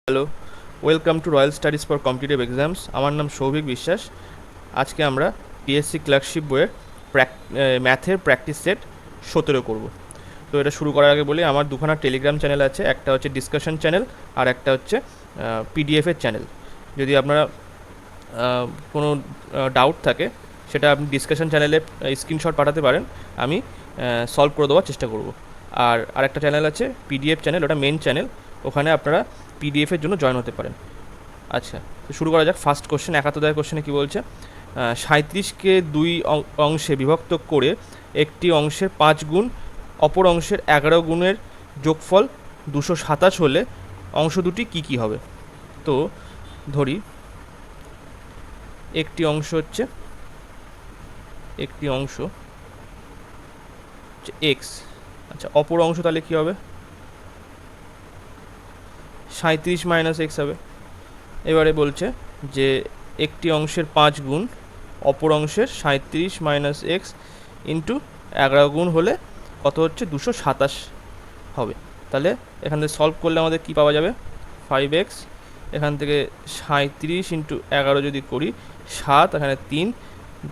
Hello, welcome to royal studies for competitive exams. আমার নাম সৌভিক বিশ্বাস। আজকে আমরা পিএসসি ক্লার্কশিপ বইয়ের ম্যাথের প্র্যাকটিস সেট 17 করব। তো এটা শুরু করার আগে বলি, আমার দুখানা টেলিগ্রাম চ্যানেল আছে, একটা হচ্ছে ডিসকাশন চ্যানেল আর একটা হচ্ছে পিডিএফের চ্যানেল। যদি আপনারা কোনো ডাউট থাকে সেটা আপনি ডিসকাশন চ্যানেলে স্ক্রিনশট পাঠাতে পারেন, আমি সলভ করে দেওয়ার চেষ্টা করব। আর আরেকটা চ্যানেল আছে পিডিএফ চ্যানেল, ওটা মেন চ্যানেল, ওখানে আপনারা পিডিএফের জন্য জয়েন হতে পারেন। আচ্ছা, তো শুরু করা যাক। ফার্স্ট কোশ্চেন, 71 কোশ্চেনে কী বলছে? 37কে 2 অংশে বিভক্ত করে একটি অংশের 5 গুণ অপর অংশের 11 গুণের যোগফল 227 হলে অংশ দুটি কী কী হবে? তো ধরি একটি অংশ হচ্ছে এক্স। আচ্ছা, অপর অংশ তাহলে কী হবে? 37 মাইনাস এক্স হবে। এবারে বলছে যে একটি অংশের 5 গুণ অপর অংশের 37 মাইনাস এক্স ইন্টু 11 গুণ হলে কত হচ্ছে? 227 হবে। তাহলে এখান থেকে সলভ করলে আমাদের কী পাওয়া যাবে? 5x, এখান থেকে 37 ইন্টু 11 যদি করি 7, এখানে 3,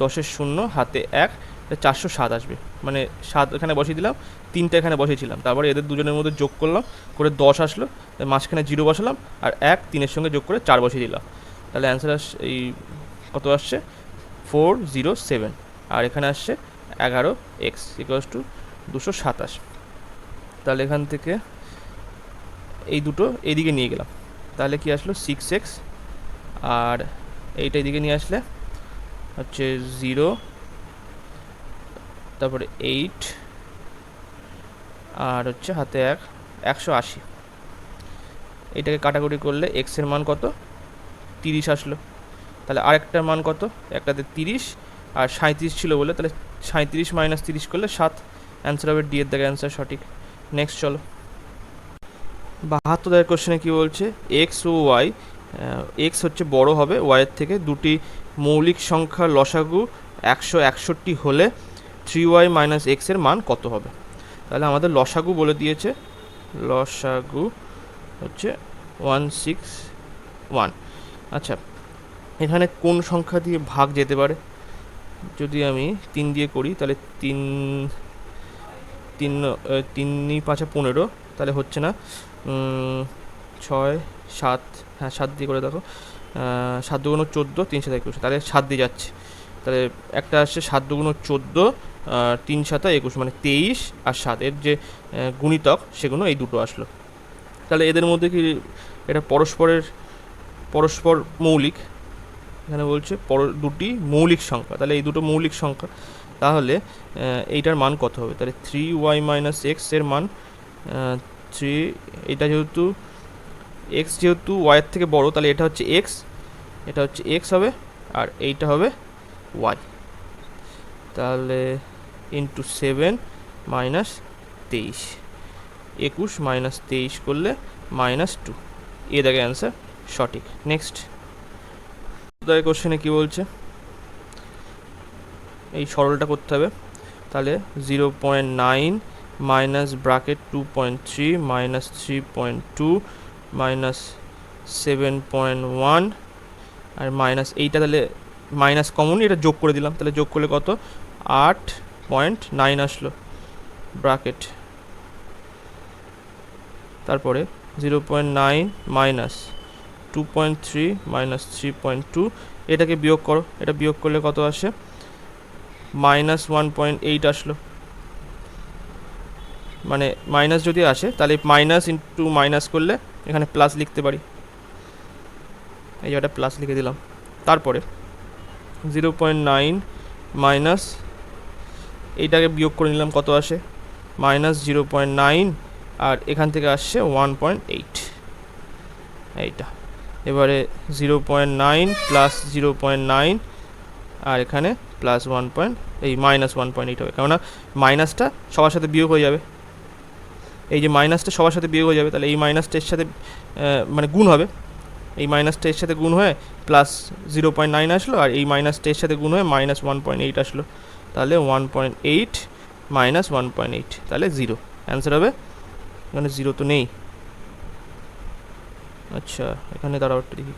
10-এর 0, হাতে 1, 407 আসবে। মানে 7 এখানে বসিয়ে দিলাম, 3টা এখানে বসিয়েছিলাম, তারপরে এদের দুজনের মধ্যে যোগ করলাম, করে 10 আসলো, মাঝখানে 0 বসালাম, আর 1 3-এর সঙ্গে যোগ করে 4 বসিয়ে দিলাম। তাহলে অ্যান্সার এই কত আসছে? 407। আর এখানে আসছে 11x = 227। তাহলে এখান থেকে এই দুটো এইদিকে নিয়ে গেলাম, তাহলে কি আসলো? 6x, আর এইটা এইদিকে নিয়ে আসলে হচ্ছে 0, তারপরে 8, আর হচ্ছে হাতে 1, 180। এটাকে কাটাকুটি করলে এক্সের মান কত? 30 আসলো। তাহলে আরেকটার মান কত? একটাতে 30 আর 37 ছিল বলে, তাহলে 37 মাইনাস 30 করলে 7। অ্যান্সার হবে ডি এর দাগে অ্যান্সার সঠিক। নেক্সট চলো, 72 কোশ্চেনে কী বলছে? এক্স ও ওয়াই, এক্স হচ্ছে বড় হবে ওয়াইয়ের থেকে, দুটি মৌলিক সংখ্যার লসাগু 161 হলে 3y মাইনাস এক্সের মান কত হবে? তাহলে আমাদের লসাগু বলে দিয়েছে, লসাগু হচ্ছে 161। আচ্ছা, এখানে কোন সংখ্যা দিয়ে ভাগ যেতে পারে? যদি আমি 3 দিয়ে করি তাহলে 3 5 15, তাহলে হচ্ছে না 6 7, হ্যাঁ 7 দিয়ে করে দেখো, 7 2 14, 3 7 21, তাহলে 7 দিয়ে যাচ্ছে। তাহলে একটা আসছে 7 2 14, 3 7 21, মানে 23 আর 7 এর যে গুণিতক সেগুলো এই দুটো আসলো। তাহলে এদের মধ্যে কি এটা পরস্পর মৌলিক? এখানে বলছে দুটি মৌলিক সংখ্যা, তাহলে এই দুটো মৌলিক সংখ্যা, তাহলে এইটার মান কত হবে? তাহলে 3y মাইনাস এক্স এর মান 3, এটা যেহেতু এক্স যেহেতু ওয়াইয়ের থেকে বড়, তাহলে এটা হচ্ছে এক্স, এটা হচ্ছে এক্স হবে, আর এইটা হবে ওয়াই। তাহলে ইন্টু 7 মাইনাস 23, 21 মাইনাস 23 করলে -2, এ দেখে অ্যান্সার সঠিক। নেক্সট কোশ্চেনে কী বলছে? এই সরলটা করতে হবে। তাহলে 0.9 মাইনাস ব্র্যাকেট 2.3 মাইনাস 3.2 মাইনাস 7.1 আর মাইনাস এইটা, তাহলে মাইনাস কমন, এটা যোগ করে দিলাম, তাহলে যোগ করলে কত? 8.9 আসলো ব্র্যাকেট। তারপরে 0.9 মাইনাস 2.3 মাইনাস 3.2, এটাকে বিয়োগ করো, এটা বিয়োগ করলে কত আসে? -1.8 আসলো। মানে মাইনাস যদি আসে তাহলে মাইনাস ইন্টু মাইনাস করলে এখানে প্লাস লিখতে পারি, এই জায়গাটা প্লাস লিখে দিলাম। তারপরে 0.9 মাইনাস এইটাকে বিয়োগ করে নিলাম, কত আসে? -0.9, আর এখান থেকে আসছে 1.8, এইটা। এবারে 0.9 প্লাস 0.9, আর এখানে প্লাস -1.8 হবে, কেননা মাইনাসটা সবার সাথে বিয়োগ হয়ে যাবে। এই যে মাইনাসটা সবার সাথে বিয়োগ হয়ে যাবে, তাহলে এই মাইনাসটা এর সাথে মানে গুণ হবে, এই মাইনাসটা এর সাথে গুণ হয়ে প্লাস 0.9 আসলো, আর এই মাইনাসটা এর সাথে গুণ হয়ে -1.8 আসলো। তাহলে 1.8 মাইনাস 1.8, তাহলে 0। অ্যান্সার হবে, এখানে 0 তো নেই। আচ্ছা, এখানে দাঁড়াও একটা দেখি।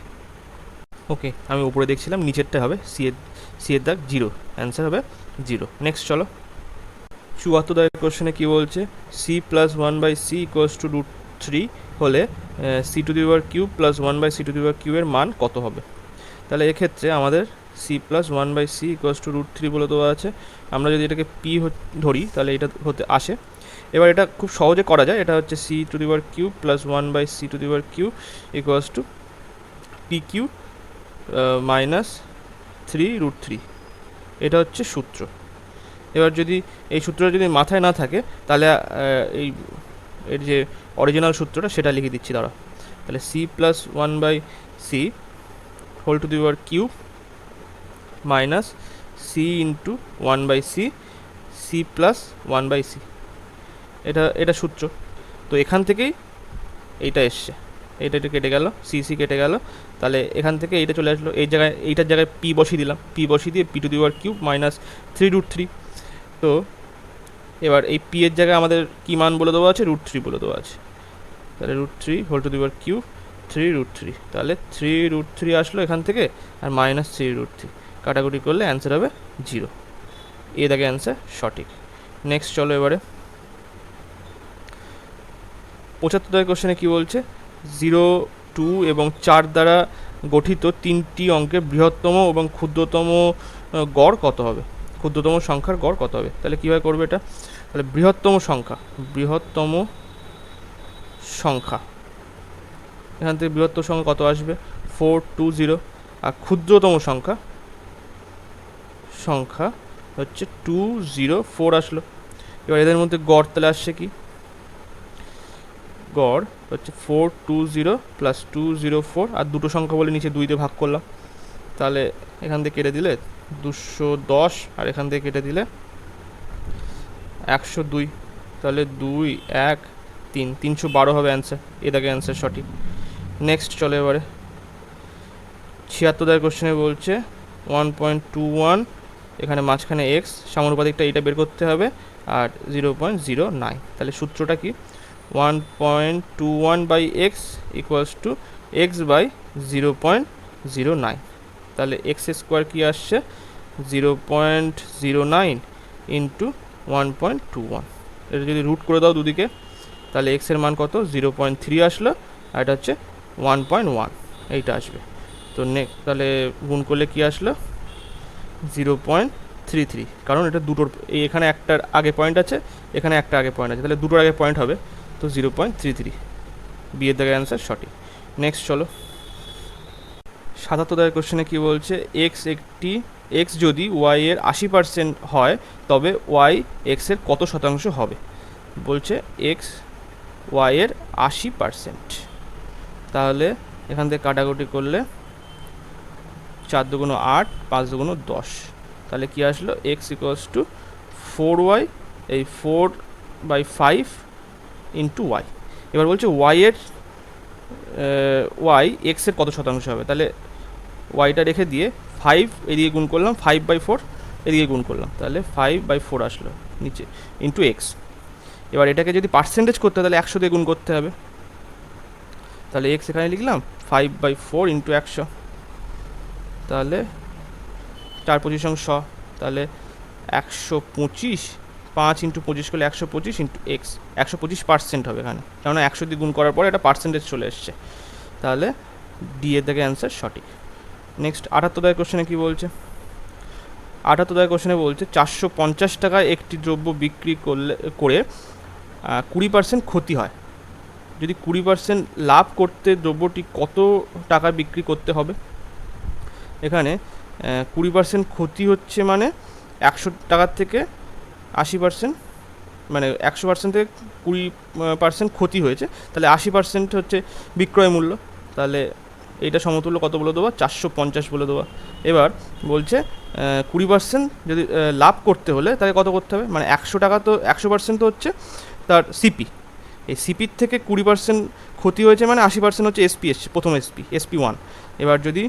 ওকে, আমি উপরে দেখছিলাম, নিচেরটা হবে সি এর দাগ 0, অ্যান্সার হবে 0। নেক্সট চলো, 74 দাগের কোশ্চেনে কী বলছে, C plus 1/c equals to √3 হলে c⁴³ প্লাস 1/c⁴³ এর মান কত হবে? তাহলে এক্ষেত্রে আমাদের c plus 1/c equals to √3 বলে দেওয়া আছে। আমরা যদি এটাকে p ধরি তাহলে এটা হতে আসে। এবার এটা খুব সহজে করা যায়, এটা হচ্ছে c⁴³ plus 1/c⁴³ equals to pq minus 3√3, এটা হচ্ছে সূত্র। এবার যদি এই সূত্রটা যদি মাথায় না থাকে তাহলে এর যে অরিজিনাল সূত্রটা সেটা লিখে দিচ্ছি দাঁড়া। তাহলে c plus 1/c whole to the power cube minus c into 1/c, c plus 1/c, এটা সূত্র। তো এখান থেকেই এইটা এসছে, এটা কেটে গেল, সি কেটে গেল, তাহলে এখান থেকে এইটা চলে আসলো, এইটার জায়গায় পি বসিয়ে দিলাম, পি বসিয়ে দিয়ে p⁴³ মাইনাস 3√3। তো এবার এই পি এর জায়গায় আমাদের কী মান বলে দেওয়া আছে, √3 বলে দেওয়া আছে। তাহলে √3 whole to the power cube 3√3, তাহলে 3√3 আসলো এখান থেকে, আর মাইনাস 3√3 কাটাকুটি করলে অ্যান্সার হবে 0। এ দেখে অ্যান্সার সঠিক। নেক্সট চলো এবারে 75 দাগের কোশ্চেনে কী বলছে, 0, 2 এবং 4 দ্বারা গঠিত 3টি অঙ্কের বৃহত্তম এবং ক্ষুদ্রতম গড় কত হবে? ক্ষুদ্রতম সংখ্যার গড় কত হবে? তাহলে কীভাবে করবে এটা? তাহলে বৃহত্তম সংখ্যা এখান থেকে বৃহত্তম সংখ্যা কত আসবে? 420। আর ক্ষুদ্রতম সংখ্যা হচ্ছে 204 আসলো। এবার এদের মধ্যে গড় তাহলে আসছে কি? গড় হচ্ছে 420 প্লাস 204, আর দুটো সংখ্যা বলে নিচে 2 দিয়ে ভাগ করলাম, তাহলে এখান থেকে কেটে দিলে 210, আর এখান থেকে কেটে দিলে 102, তাহলে 2, 1, 3, 312 হবে অ্যান্সার। এ দেখে অ্যান্সার সঠিক। নেক্সট চলে এবারে 76 দাগের কোশ্চেনে বলছে 1.21, এখানে মাঝখানে এক্স, সমানুপাতিকটা এইটা বের করতে হবে, আর 0.09। তাহলে সূত্রটা কি? 1.21/x equals to x by 0.09। তাহলে এক্স স্কোয়ার কী আসছে? 0.09 ইন্টু 1.21। এটা যদি রুট করে দাও দুদিকে, তাহলে এক্সের মান কত? 0.3 আসলো, আর এটা হচ্ছে 1.1, এইটা আসবে। তো তাহলে গুণ করলে কি আসলো? 0.33, কারণ এটা দুটোর, এখানে একটার আগে পয়েন্ট আছে, এখানে একটা আগে পয়েন্ট আছে, তাহলে দুটোর আগে পয়েন্ট হবে, তো 0.33। বিয়ের দাগের অ্যান্সার সঠিক। নেক্সট চলো 77 দাগের কোশ্চেনে কী বলছে, এক্স যদি ওয়াই এর 80% হয় তবে ওয়াই এক্সের কত শতাংশ হবে? বলছে এক্স ওয়াই এর 80%। তাহলে এখান থেকে কাটাকুটি করলে 4 দুগুণ 8, 5 দুগুণ 10, তাহলে কি আসলো? এক্স ইকুয়ালস টু 4y, এই 4/5 ইন্টু ওয়াই। এবার বলছে ওয়াই এক্সের কত শতাংশ হবে? তাহলে ওয়াইটা রেখে দিয়ে 5 এদিকে গুণ করলাম, 5/4 এদিকে গুণ করলাম, তাহলে 5/4 আসলো নিচে, ইন্টু এক্স। এবার এটাকে যদি পার্সেন্টেজ করতে হয় তাহলে 100 দিয়ে গুণ করতে হবে, তাহলে এক্স এখানে লিখলাম 5/4 ইন্টু 100, তাহলে 4×5 = 100, তাহলে 125, 5 ইন্টু 25 করলে 125 ইন্টু এক্স, 125% হবে এখানে, কেননা 100 দিয়ে গুণ করার পরে এটা পার্সেন্টেজ চলে এসছে, তাহলে ডি এর থেকে অ্যান্সার সঠিক। নেক্সট 78 দাগের কোশ্চেনে কী বলছে, 78 দাগের কোশ্চেনে বলছে 450 টাকায় একটি দ্রব্য বিক্রি করে 20% ক্ষতি হয়, যদি 20% লাভ করতে দ্রব্যটি কত টাকা বিক্রি করতে হবে? এখানে 20% ক্ষতি হচ্ছে মানে 100 টাকার থেকে 80%, মানে 100% থেকে 20% ক্ষতি হয়েছে, তাহলে 80% হচ্ছে বিক্রয় মূল্য, তাহলে এইটা সমতুল্য কত বলে দেবো? 450 বলে দেবো। এবার বলছে 20% যদি লাভ করতে হলে তাহলে কত করতে হবে? মানে 100 টাকা, তো 100% তো হচ্ছে তার সিপি, এই সিপির থেকে 20% ক্ষতি হয়েছে মানে 80% হচ্ছে এসপি এসছে, প্রথম SP1। এবার যদি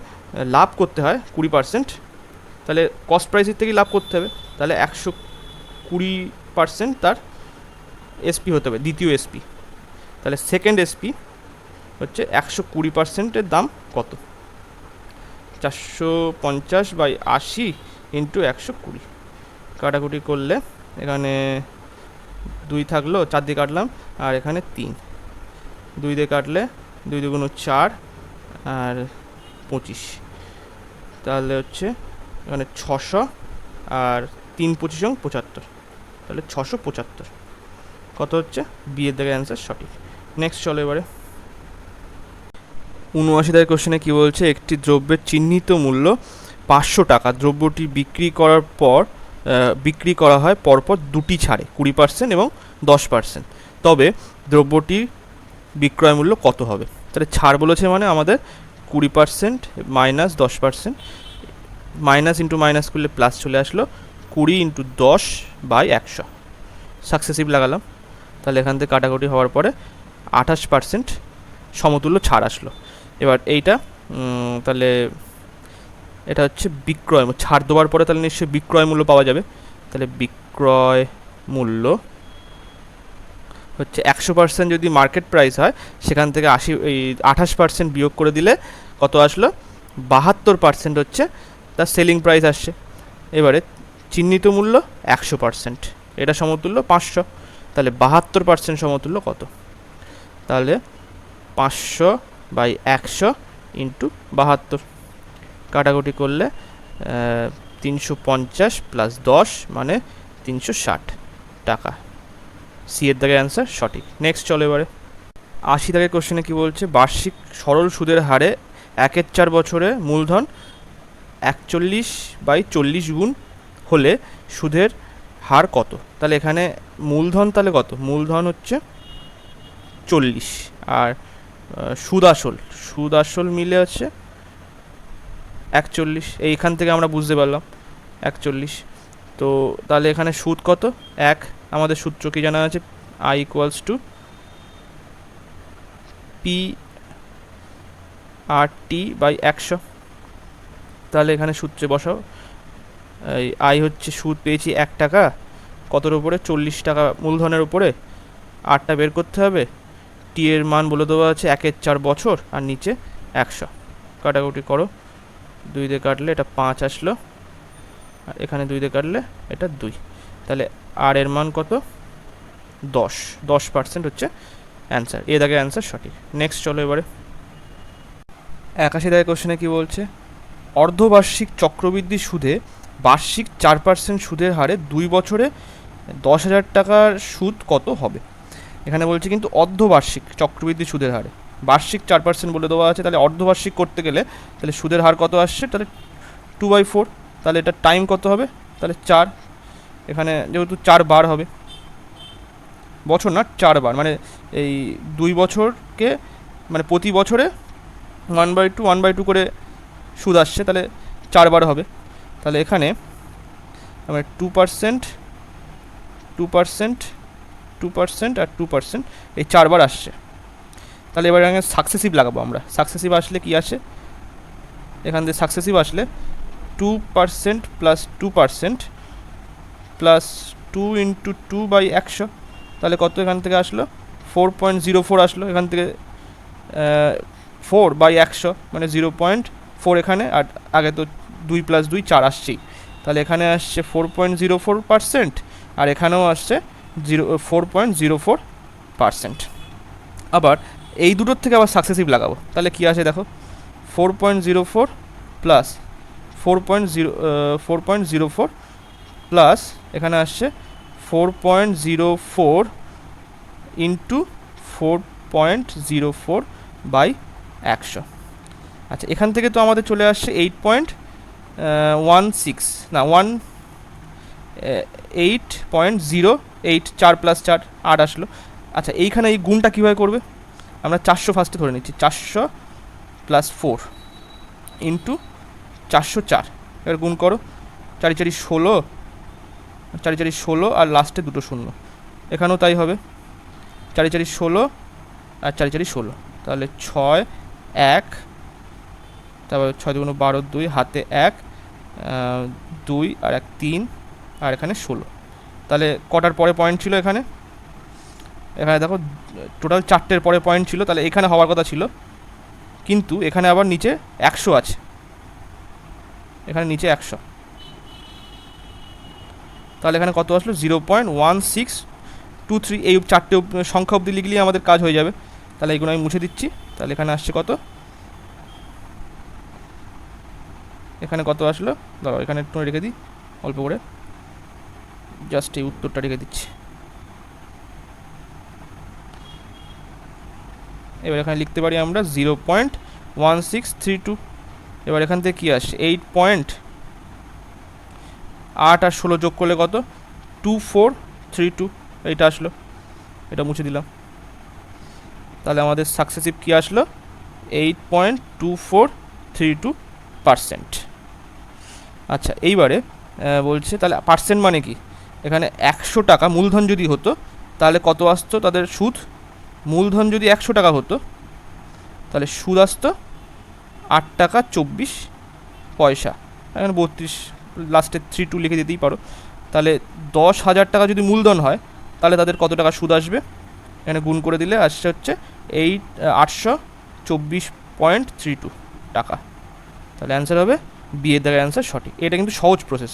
লাভ করতে হয় 20%, তাহলে কস্ট প্রাইসের থেকেই লাভ করতে হবে, তাহলে 120% তার এসপি হতে হবে, দ্বিতীয় এসপি, তাহলে সেকেন্ড এসপি হচ্ছে 120%-এর দাম কত? 450/80 ইন্টু 120 কাটাকুটি করলে এখানে 2 থাকলো, 4 দিয়ে কাটলাম, আর এখানে 3, 2 দিয়ে কাটলে 2 দুগুণ 4 আর 25, তাহলে হচ্ছে এখানে 600 আর 3 25 75, তাহলে 675 কত হচ্ছে? বিয়ের দিকে অ্যান্সার সঠিক। নেক্সট চলো এবারে 79 কোশ্চেনে কী বলছে, একটি দ্রব্যের চিহ্নিত মূল্য 500 টাকা, দ্রব্যটি বিক্রি করার পর বিক্রি করা হয় পরপর দুটি ছাড়ে 20% এবং 10%, তবে দ্রব্যটির বিক্রয় মূল্য কত হবে? তাহলে ছাড় বলেছে মানে আমাদের 20% মাইনাস 10%, মাইনাস ইন্টু মাইনাস করলে প্লাস চলে আসলো, 20 ইন্টু 10/100 সাকসেসিভ লাগালাম, তাহলে এখান থেকে কাটাকুটি হওয়ার পরে 28% সমতুল্য ছাড় আসলো। এবার এইটা তাহলে এটা হচ্ছে বিক্রয়, ছাড় দেওয়ার পরে তাহলে নিশ্চয়ই বিক্রয় মূল্য পাওয়া যাবে, তাহলে বিক্রয় মূল্য হচ্ছে 100% যদি মার্কেট প্রাইস হয় সেখান থেকে 28% বিয়োগ করে দিলে কত আসলো? 72% হচ্ছে তার সেলিং প্রাইস আসছে। এবারে চিহ্নিত মূল্য 100%, এটা সমতুল্য 500, তাহলে 72% সমতুল্য কত? তাহলে 500/100 ইন্টু 72 কাটাকুটি করলে 350 প্লাস 10 মানে 360 টাকা। সি এর দাগের অ্যান্সার সঠিক। নেক্সট চলো এবারে 80 দাগের কোশ্চেনে কী বলছে, বার্ষিক সরল সুদের হারে 1/4 বছরে মূলধন 41/40 গুণ হলে সুদের হার কত? তাহলে এখানে মূলধন তাহলে কত? মূলধন হচ্ছে 40 আর সুদ আসল মিলে হচ্ছে 41, এইখান থেকে আমরা বুঝতে পারলাম 41, তো তাহলে এখানে সুদ কত? 1, আমাদের সূত্র কি জানা আছে? I = P/100, তাহলে এখানে সূত্রে বসাও, এই আই হচ্ছে সুদ পেয়েছি 1 টাকা, কতর উপরে? 40 টাকা মূলধনের উপরে, আরটা বের করতে হবে, টি এর মান বলে দেওয়া আছে 1/4 বছর, আর নিচে 100, কাটাকুটি করো, 2 দিয়ে কাটলে এটা 5 আসলো, আর এখানে 2 দিয়ে কাটলে এটা 2, তাহলে আর এর মান কত? 10% হচ্ছে অ্যান্সার, এ দাগে অ্যান্সার সঠিক। নেক্সট চলো এবারে 81 দাগের কোশ্চেনে কী বলছে, অর্ধবার্ষিক চক্রবৃদ্ধি সুদে বার্ষিক 4% সুদের হারে 2 বছরে 10,000 টাকার সুদ কত হবে? এখানে বলছে কিন্তু অর্ধবার্ষিক চক্রবৃদ্ধি সুদের হারে, বার্ষিক 4% বলে দেওয়া আছে, তাহলে অর্ধবার্ষিক করতে গেলে তাহলে সুদের হার কত আসছে? তাহলে 2/4, তাহলে এটা টাইম কত হবে? তাহলে 4, এখানে যেহেতু 4 বার হবে, বছর না 4 বার, মানে এই 2 বছরকে মানে প্রতি বছরে 1/2 করে সুদ আসছে, তাহলে 4 বার হবে, তাহলে এখানে আমরা 2% আর 2% এই 4 বার আসছে, তাহলে এবার এখানে সাকসেসিভ লাগাবো আমরা, সাকসেসিভ আসলে কি আসে? এখান থেকে সাকসেসিভ আসলে 2% প্লাস 2% প্লাস 2 ইন্টু 2/100, তাহলে কত এখান থেকে আসলো? 4.04 আসলো, এখান থেকে 4/100 মানে 0.4 এখানে, আর আগে তো 2 + 2 4 আসছেই, তাহলে এখানে আসছে 4.04%, আর এখানেও আসছে 4.04%। আবার এই দুটোর থেকে আবার সাকসেসিভ লাগাবো, তাহলে কি আসে দেখো, 4.04 প্লাস 4.04 প্লাস এখানে আসছে 4.04 ইন্টু 4.04/100। আচ্ছা, এখান থেকে তো আমাদের চলে আসছে 8.16 না 8.08, 4 + 4 8 আসলো। আচ্ছা, এইখানে এই গুণটা কীভাবে করবে? আমরা 400 ফার্স্টে ধরে নিচ্ছি, 400 + 4 ইন্টু 404, এবার গুণ করো, 4 4 16, 4 4 16 আর লাস্টে দুটো শূন্য, এখানেও তাই হবে, 4 4 16 আর 4 4 16, তাহলে 6 1, তারপর 6 2 12 2 হাতে 1 2 আর 1 3, আর এখানে 16, তাহলে কটার পরে পয়েন্ট ছিল? এখানে এখানে দেখো টোটাল 4টের পরে পয়েন্ট ছিল, তাহলে এখানে হওয়ার কথা ছিল, কিন্তু এখানে আবার নিচে 100 আছে, এখানে নিচে 100, তাহলে এখানে কত আসলো 0.1623। এই 4টে সংখ্যা অবধি লিখলেই আমাদের কাজ হয়ে যাবে। তাহলে এইগুলো আমি মুছে দিচ্ছি। তাহলে এখানে আসছে কত, এখানে কত আসলো, দাঁড়াও এখানে একটু রেখে দিই অল্প করে, জাস্ট এই উত্তরটা রেখে দিচ্ছি। এবার এখানে লিখতে পারি আমরা 0.1632। এবার এখান থেকে কী আসছে 8 আর 16 যোগ করলে কত 2432, এইটা আসলো, এটা মুছে দিলাম। তাহলে আমাদের সাকসেসিভ কী আসলো 8.2432%। আচ্ছা এইবারে বলছে তাহলে পার্সেন্ট মানে কি, এখানে 100 টাকা মূলধন যদি হতো তাহলে কত আসতো তাদের সুদ, মূলধন যদি 100 টাকা হতো তাহলে সুদ আসতো 8 টাকা 24 পয়সা। এখানে 32 লাস্টে 32 লিখে দিতেই পারো। তাহলে 10,000 টাকা যদি মূলধন হয় তাহলে তাদের কত টাকা সুদ আসবে, এখানে গুণ করে দিলে আসছে হচ্ছে 824.32 টাকা। তাহলে অ্যান্সার হবে বি এর দাগের অ্যান্সার সঠিক। এটা কিন্তু সহজ প্রসেস,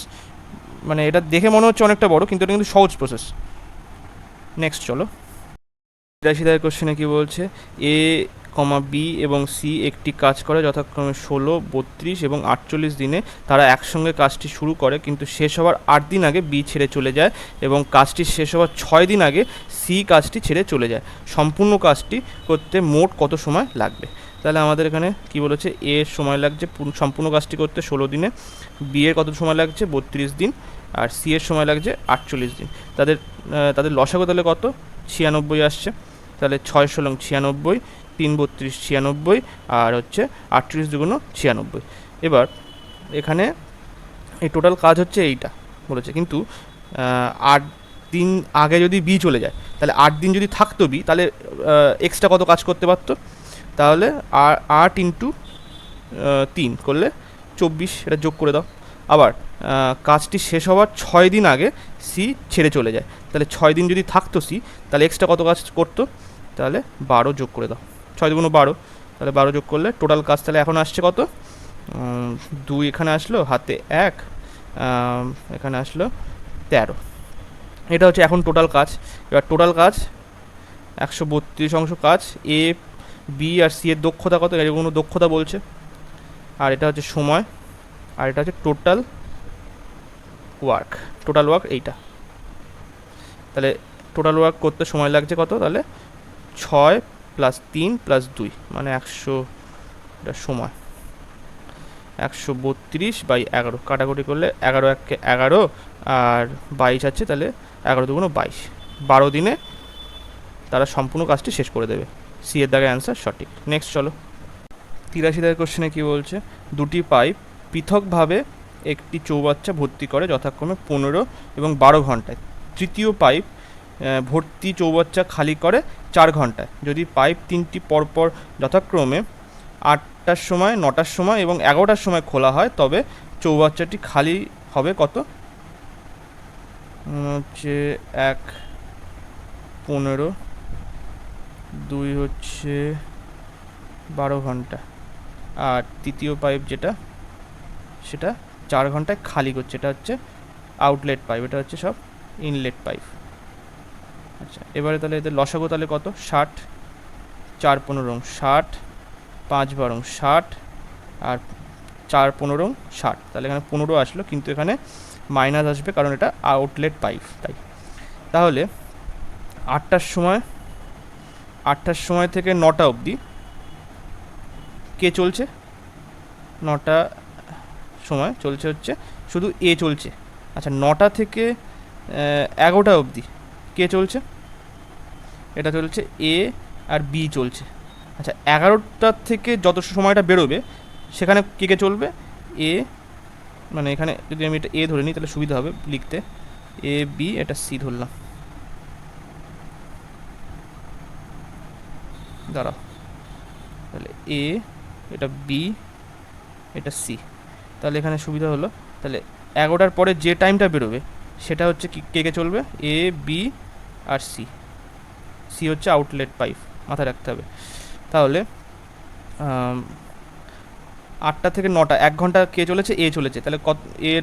মানে এটা দেখে মনে হচ্ছে অনেকটা বড়, কিন্তু এটা কিন্তু সহজ প্রসেস। নেক্সট চলো, 83 দাগের কোশ্চেনে কী বলছে, এ কমা বি এবং সি একটি কাজ করে যথাক্রমে 16, 32 এবং 48 দিনে। তারা একসঙ্গে কাজটি শুরু করে কিন্তু শেষ হওয়ার 8 দিন আগে বি ছেড়ে চলে যায় এবং কাজটি শেষ হওয়ার 6 দিন আগে সি কাজটি ছেড়ে চলে যায়। সম্পূর্ণ কাজটি করতে মোট কত সময় লাগবে? তাহলে আমাদের এখানে কি বলেছে, এ সময় লাগছে সম্পূর্ণ কাজটি করতে 16 দিনে, বি এর কত সময় লাগছে 32 দিন, আর সি এর সময় লাগছে 48 দিন। তাদের লসাগু তাহলে কত 96 আসছে। তাহলে 6 16 96, 3 32 96, আর হচ্ছে 38 দুগুণ 96। এবার এখানে এই টোটাল কাজ হচ্ছে এইটা বলেছে, কিন্তু 8 দিন আগে যদি বি চলে যায় তাহলে 8 দিন যদি থাকতো বি তাহলে এক্সট্রা কত কাজ করতে পারতো, তাহলে 8 ইন্টু 3 করলে 24, এটা যোগ করে দাও। আবার কাজটি শেষ হওয়ার 6 দিন আগে সি ছেড়ে চলে যায়, তাহলে 6 দিন যদি থাকতো সি তাহলে এক্সট্রা কত কাজ করতো, তাহলে 12 যোগ করে দাও, 6 দুগুণ 12, তাহলে 12 যোগ করলে টোটাল কাজ তাহলে এখন আসছে কত 2, এখানে আসলো হাতে 1, এখানে আসলো 13। এটা হচ্ছে এখন টোটাল কাজ। এবার টোটাল কাজ 132 অংশ কাজ, এ বি আর সি এর দক্ষতা কত, এর কোনো দক্ষতা বলছে, আর এটা হচ্ছে সময়, আর এটা হচ্ছে টোটাল ওয়ার্ক এইটা। তাহলে টোটাল ওয়ার্ক করতে সময় লাগছে কত, তাহলে 6 + 3 + 2 মানে 100, এটা সময় 132/11, কাটাকুটি করলে 11 1 11 আর 22 আছে, তাহলে 11 দুগুণ 22, 12 দিনে তারা সম্পূর্ণ কাজটি শেষ করে দেবে। সি এর দাগের অ্যান্সার সঠিক। নেক্সট চলো, 83 দাগের কোশ্চেনে কী বলছে, দুটি পাইপ পৃথকভাবে একটি চৌবাচ্চা ভর্তি করে যথাক্রমে 15 এবং 12 ঘন্টায়। তৃতীয় পাইপ ভর্তি চৌবাচ্চা খালি করে 4 ঘন্টায়। যদি পাইপ তিনটি পরপর যথাক্রমে 8টার সময়, 9টার সময় এবং 11টার সময় খোলা হয় তবে চৌবাচ্চাটি খালি হবে কত, হচ্ছে 1 15, 2 হচ্ছে 12 ঘন্টা, আর তৃতীয় পাইপ যেটা সেটা 4 ঘন্টায় খালি করছে, এটা হচ্ছে আউটলেট পাইপ, এটা হচ্ছে সব ইনলেট পাইপ। আচ্ছা এবারে তাহলে এদের লসাগু তাহলে কত 60, 4 15 60, 5 12 60, আর 4 15 60, তাহলে এখানে 15 আসলো, কিন্তু এখানে মাইনাস আসবে কারণ এটা আউটলেট পাইপ তাই। তাহলে 8টার সময় থেকে 9টা অবধি কে চলছে, 9টা সময় চলছে হচ্ছে শুধু এ চলছে। আচ্ছা 9টা থেকে 11টা অবধি কে চলছে, এটা চলছে এ আর বি চলছে। আচ্ছা 11টার থেকে যত সময়টা বেরোবে সেখানে কে কে চলবে, এ, মানে এখানে যদি আমি এটা এ ধরে নিই তাহলে সুবিধা হবে লিখতে, এ বি, এটা সি ধরলাম, দাঁড়াও, তাহলে এ, এটা বি, এটা সি, তাহলে এখানে সুবিধা হলো। তাহলে 11টার পরে যে টাইমটা বেরোবে সেটা হচ্ছে কে কে চলবে, A B R C, C হচ্ছে আউটলেট পাইপ, মাথায় রাখতে হবে। তাহলে 8টা থেকে 9টা 1 ঘন্টা কে চলেছে, এ চলেছে, তাহলে কত এর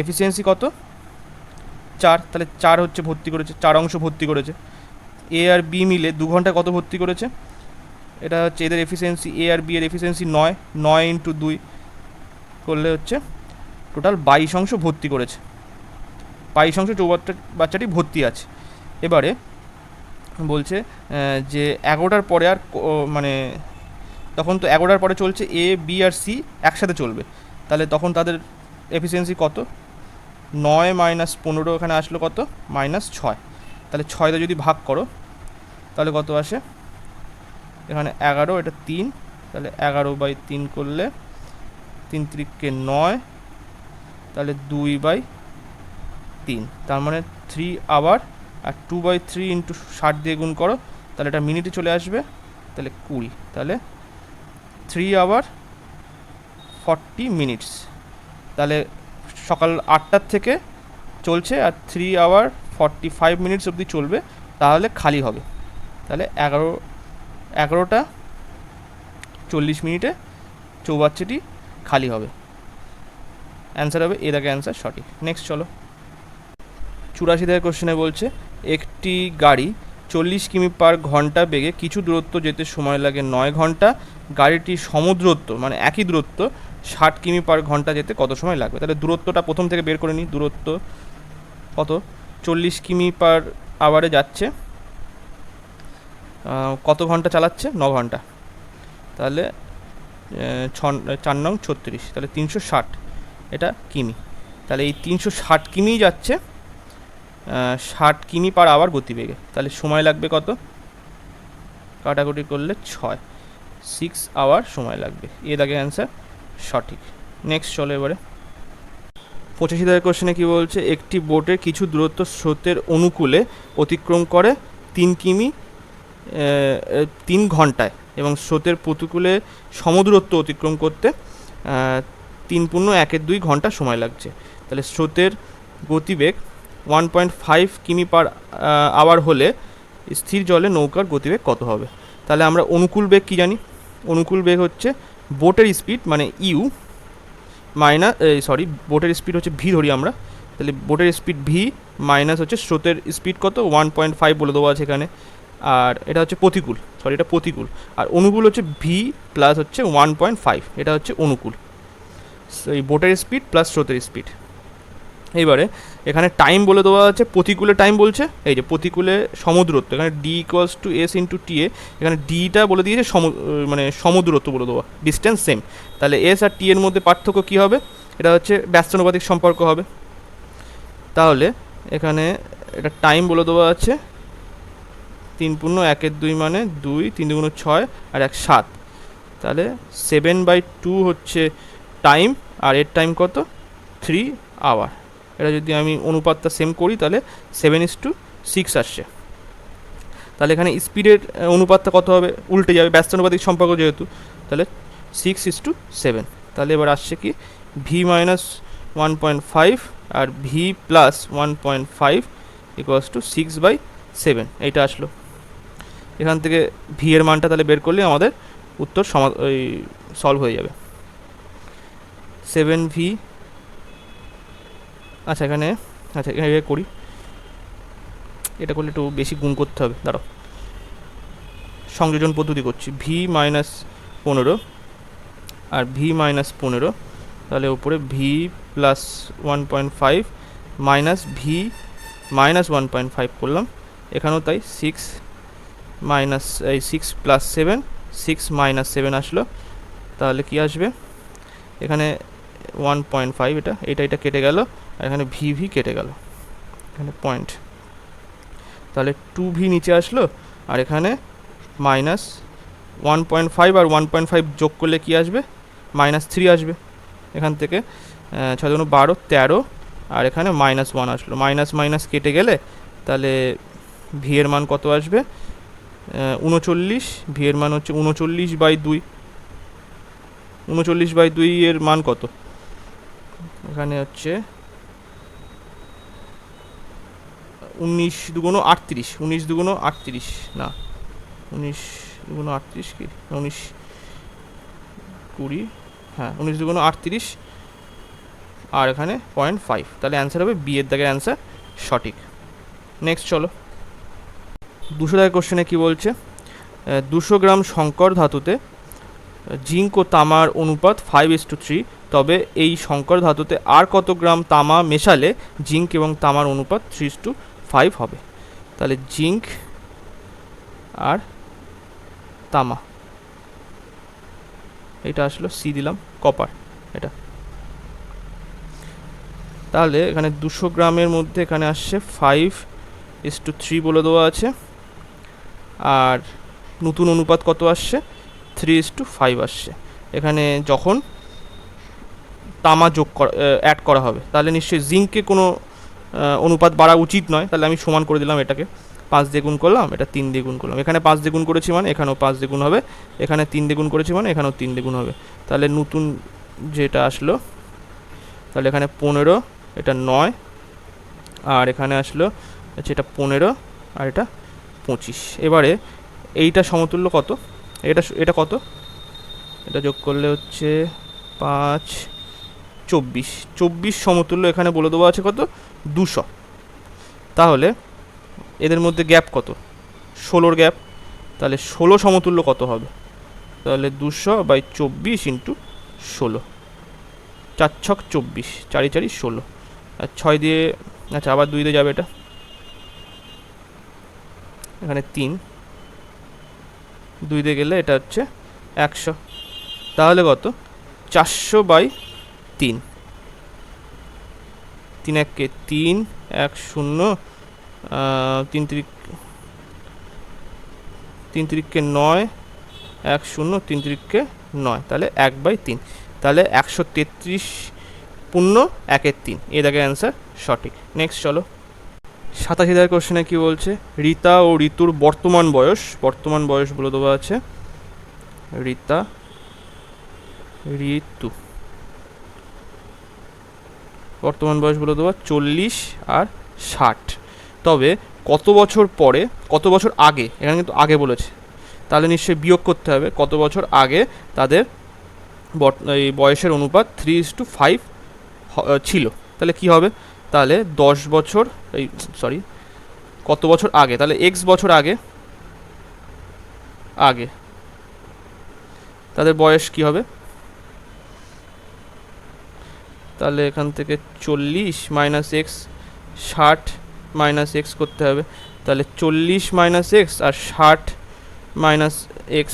এফিসিয়েন্সি কত, 4, তাহলে 4 হচ্ছে ভর্তি করেছে, 4 অংশ ভর্তি করেছে। এ আর বি মিলে 2 ঘন্টা কত ভর্তি করেছে, এটা হচ্ছে এদের এফিসিয়েন্সি, এ আর বি এর এফিসিয়েন্সি 9, 9 ইন্টু 2 করলে হচ্ছে টোটাল 22 অংশ ভর্তি করেছে, 22 অংশ বাচ্চাটি ভর্তি আছে। এবারে বলছে যে 11টার পরে আর মানে তখন তো 11টার পরে চলছে এ বি আর সি একসাথে চলবে, তাহলে তখন তাদের এফিসিয়েন্সি কত, 9 মাইনাস 15 এখানে আসলো কত, -6, তাহলে 6 যদি ভাগ করো তাহলে কত আসে, এখানে 11, এটা 3, তাহলে 11/3 করলে 3 × 9, তাহলে 2/3, তার মানে 3 আওয়ার, আর 2/3 ইন্টু 60 দিয়ে গুণ করো, তাহলে এটা মিনিটে চলে আসবে, তাহলে 20, তাহলে 3 আওয়ার 40 মিনিটস। তাহলে সকাল 8টার থেকে চলছে আর 3 আওয়ার 45 মিনিটস অবধি চলবে, তাহলে খালি হবে। তাহলে 11টা 40 মিনিটে চৌবাচ্চাটি খালি হবে। অ্যান্সার হবে এ, দাগে অ্যান্সার সঠিক। নেক্সট চলো, 84 দাগের কোশ্চেনে বলছে একটি গাড়ি 40 কিমি/ঘন্টা বেগে কিছু দূরত্ব যেতে সময় লাগে 9 ঘন্টা, গাড়িটি সমদূরত্ব মানে একই দূরত্ব 60 কিমি/ঘন্টা যেতে কত সময় লাগবে। তাহলে দূরত্বটা প্রথম থেকে বের করে নিই, দূরত্ব কত, 40 কিমি/আওয়ারে যাচ্ছে, কত ঘন্টা চালাচ্ছে, 9 ঘন্টা, তাহলে 4 নং 36, তাহলে 360 এটা কিমি, তাহলে এই 360 কিমি যাচ্ছে 60 কিমি/আওয়ার গতিবেগে, তাহলে সময় লাগবে কত, কাটাকুটি করলে 6 আওয়ার সময় লাগবে, এ দাগে অ্যান্সার সঠিক। নেক্সট চলো এবারে 85 দাগের কোশ্চেনে কী বলছে, একটি বোটের কিছু দূরত্ব স্রোতের অনুকূলে অতিক্রম করে 3 কিমি 3 ঘন্টায় এবং স্রোতের প্রতিকূলে সমদূরত্ব অতিক্রম করতে 3.12 ঘন্টা সময় লাগছে। তাহলে স্রোতের গতিবেগ 1.5 কিমি/আওয়ার হলে স্থির জলে নৌকার গতিবেগ কত হবে। তাহলে আমরা অনুকূল বেগ কী জানি, অনুকূল বেগ হচ্ছে বোটের স্পিড মানে ইউ মাইনাস, বোটের স্পিড হচ্ছে ভি ধরি আমরা, তাহলে বোটের স্পিড ভি মাইনাস হচ্ছে স্রোতের স্পিড কত, 1.5 বলে দেওয়া আছে এখানে, আর এটা হচ্ছে প্রতিকূল, এটা প্রতিকূল, আর অনুকূল হচ্ছে ভি প্লাস হচ্ছে 1.5, এটা হচ্ছে অনুকূল, এই বোটের স্পিড প্লাস স্রোতের স্পিড। এইবারে এখানে টাইম বলে দেওয়া আছে, প্রতিকূলে টাইম বলছে, এই যে প্রতিকূলে সমদূরত্ব, এখানে D equals to S into T এ, এখানে ডিটা বলে দিয়েছে মানে সমদূরত্ব বলে দেওয়া, ডিস্টেন্স সেম, তাহলে এস আর টি এর মধ্যে পার্থক্য কী হবে, এটা হচ্ছে ব্যস্তানুপাতিক সম্পর্ক হবে। তাহলে এখানে এটা টাইম বলে দেওয়া আছে 3.12 মানে 2, 3 × 6 আর 1 7, তাহলে 7/2 হচ্ছে টাইম, আর এর টাইম কত 3 আওয়ার। এটা যদি আমি অনুপাতটা সেম করি তাহলে 7:6 আসছে। তাহলে এখানে স্পিডের অনুপাতটা কত হবে, উল্টে যাবে, ব্যস্তানুপাতিক সম্পর্ক যেহেতু, তাহলে 6:7। তাহলে এবার আসছে কি ভি মাইনাস 1.5 আর ভি প্লাস 1.5 ইকুয়ালস টু 6/7, এইটা আসলো। এখান থেকে ভি এর মানটা তাহলে বের করলে আমাদের উত্তর সলভ হয়ে যাবে। 7v, আচ্ছা এখানে করি, এটা করলে একটু বেশি গুণ করতে হবে, দাঁড়াও সংযোজন পদ্ধতি করছি, ভি মাইনাস 15 আর ভি মাইনাস 15, তাহলে উপরে V plus 1.5 minus V minus 1.5 করলাম, এখানেও তাই 6 মাইনাস 6 প্লাস 7, 6 মাইনাস 7 আসলো, তাহলে কি আসবে এখানে 1.5, এটা কেটে গেল, আর এখানে ভি কেটে গেল, এখানে পয়েন্ট, তাহলে 2v নিচে আসলো, আর এখানে মাইনাস 1.5 আর 1.5 যোগ করলে কি আসবে, -3 আসবে। এখান থেকে 6 × 12 13, আর এখানে -1 আসলো, মাইনাস কেটে গেলে তাহলে ভি এর মান কত আসবে, 39, ভি এর মান হচ্ছে 39/2, 39/2 এর মান কত, এখানে হচ্ছে 19 দুগুণ 38, 19 দুগুণ 38 না, 19 দুগুণ 38 কি 19 20, হ্যাঁ 19 দুগুণ 38 আর এখানে 0.5, তাহলে অ্যান্সার হবে বি এর দাগের অ্যান্সার সঠিক। নেক্সট চলো 200 দাগের কোশ্চেনে কি বলছে, 200 গ্রাম সংকর ধাতুতে জিঙ্ক ও তামার অনুপাত 5:3, তবে এই সংকর ধাতুতে আর কত গ্রাম তামা মেশালে জিঙ্ক এবং তামার অনুপাত 3:5 হবে। তাহলে জিঙ্ক আর তামা, এটা আসলো সি দিলাম, কপার এটা। তাহলে এখানে 200 গ্রামের মধ্যে এখানে আসছে 5:3 বলে দেওয়া আছে, আর নতুন অনুপাত কত আসছে 3:5 আসছে। এখানে যখন তামা যোগ করা অ্যাড করা হবে তাহলে নিশ্চয়ই জিঙ্কে কোনো অনুপাত বাড়া উচিত নয়, তাহলে আমি সমান করে দিলাম এটাকে, 5 দিয়ে গুণ করলাম, এটা 3 দিয়ে গুণ করলাম, এখানে 5 দিয়ে গুণ করেছি মানে এখানেও 5 দিয়ে গুণ হবে, এখানে 3 দিয়ে গুণ করেছি মানে এখানেও 3 দিয়ে গুণ হবে। তাহলে নতুন যেটা আসলো, তাহলে এখানে 15, এটা 9, আর এখানে আসলো আচ্ছা এটা 15 আর এটা 25। এবারে এইটা সমতুল্য কত, এটা কত, এটা যোগ করলে হচ্ছে 5, 24 সমতুল্য এখানে বলে দেওয়া আছে কত 200। তাহলে এদের মধ্যে গ্যাপ কত, 16 গ্যাপ, তাহলে 16 সমতুল্য কত হবে, তাহলে 200/24 ইন্টু 16, 4 ছক 24, 4 4 16, আর 6 দিয়ে আচ্ছা আবার 2 দিয়ে যাবে, এটা এখানে 3, 2 দিয়ে গেলে এটা হচ্ছে 100, তাহলে কত 400/3, 3 1 3, 1 0, 3 3 9, 1 0, 3 3 9, তাহলে 1/3, তাহলে 133 পূর্ণ 1/3, এই দেখে অ্যান্সার সঠিক। নেক্সট চলো 87 দাগের কোশ্চেনে কি বলছে, রীতা ও ঋতুর বর্তমান বয়স বলে দেওয়া আছে, রীতা ঋতু বর্তমান বয়স বলে দেওয়া 40 আর 60, তবে কত বছর আগে, এখানে কিন্তু আগে বলেছে, তাহলে নিশ্চয়ই বিয়োগ করতে হবে কত বছর আগে তাদের এই বয়সের অনুপাত 3:5 ছিল, তাহলে কি হবে, তাহলে 10 বছর কত বছর আগে, তাহলে এক্স বছর আগে তাদের বয়স কি হবে, তাহলে এখান থেকে 40 - x, 60 - x করতে হবে, তাহলে 40 - x আর 60 - x,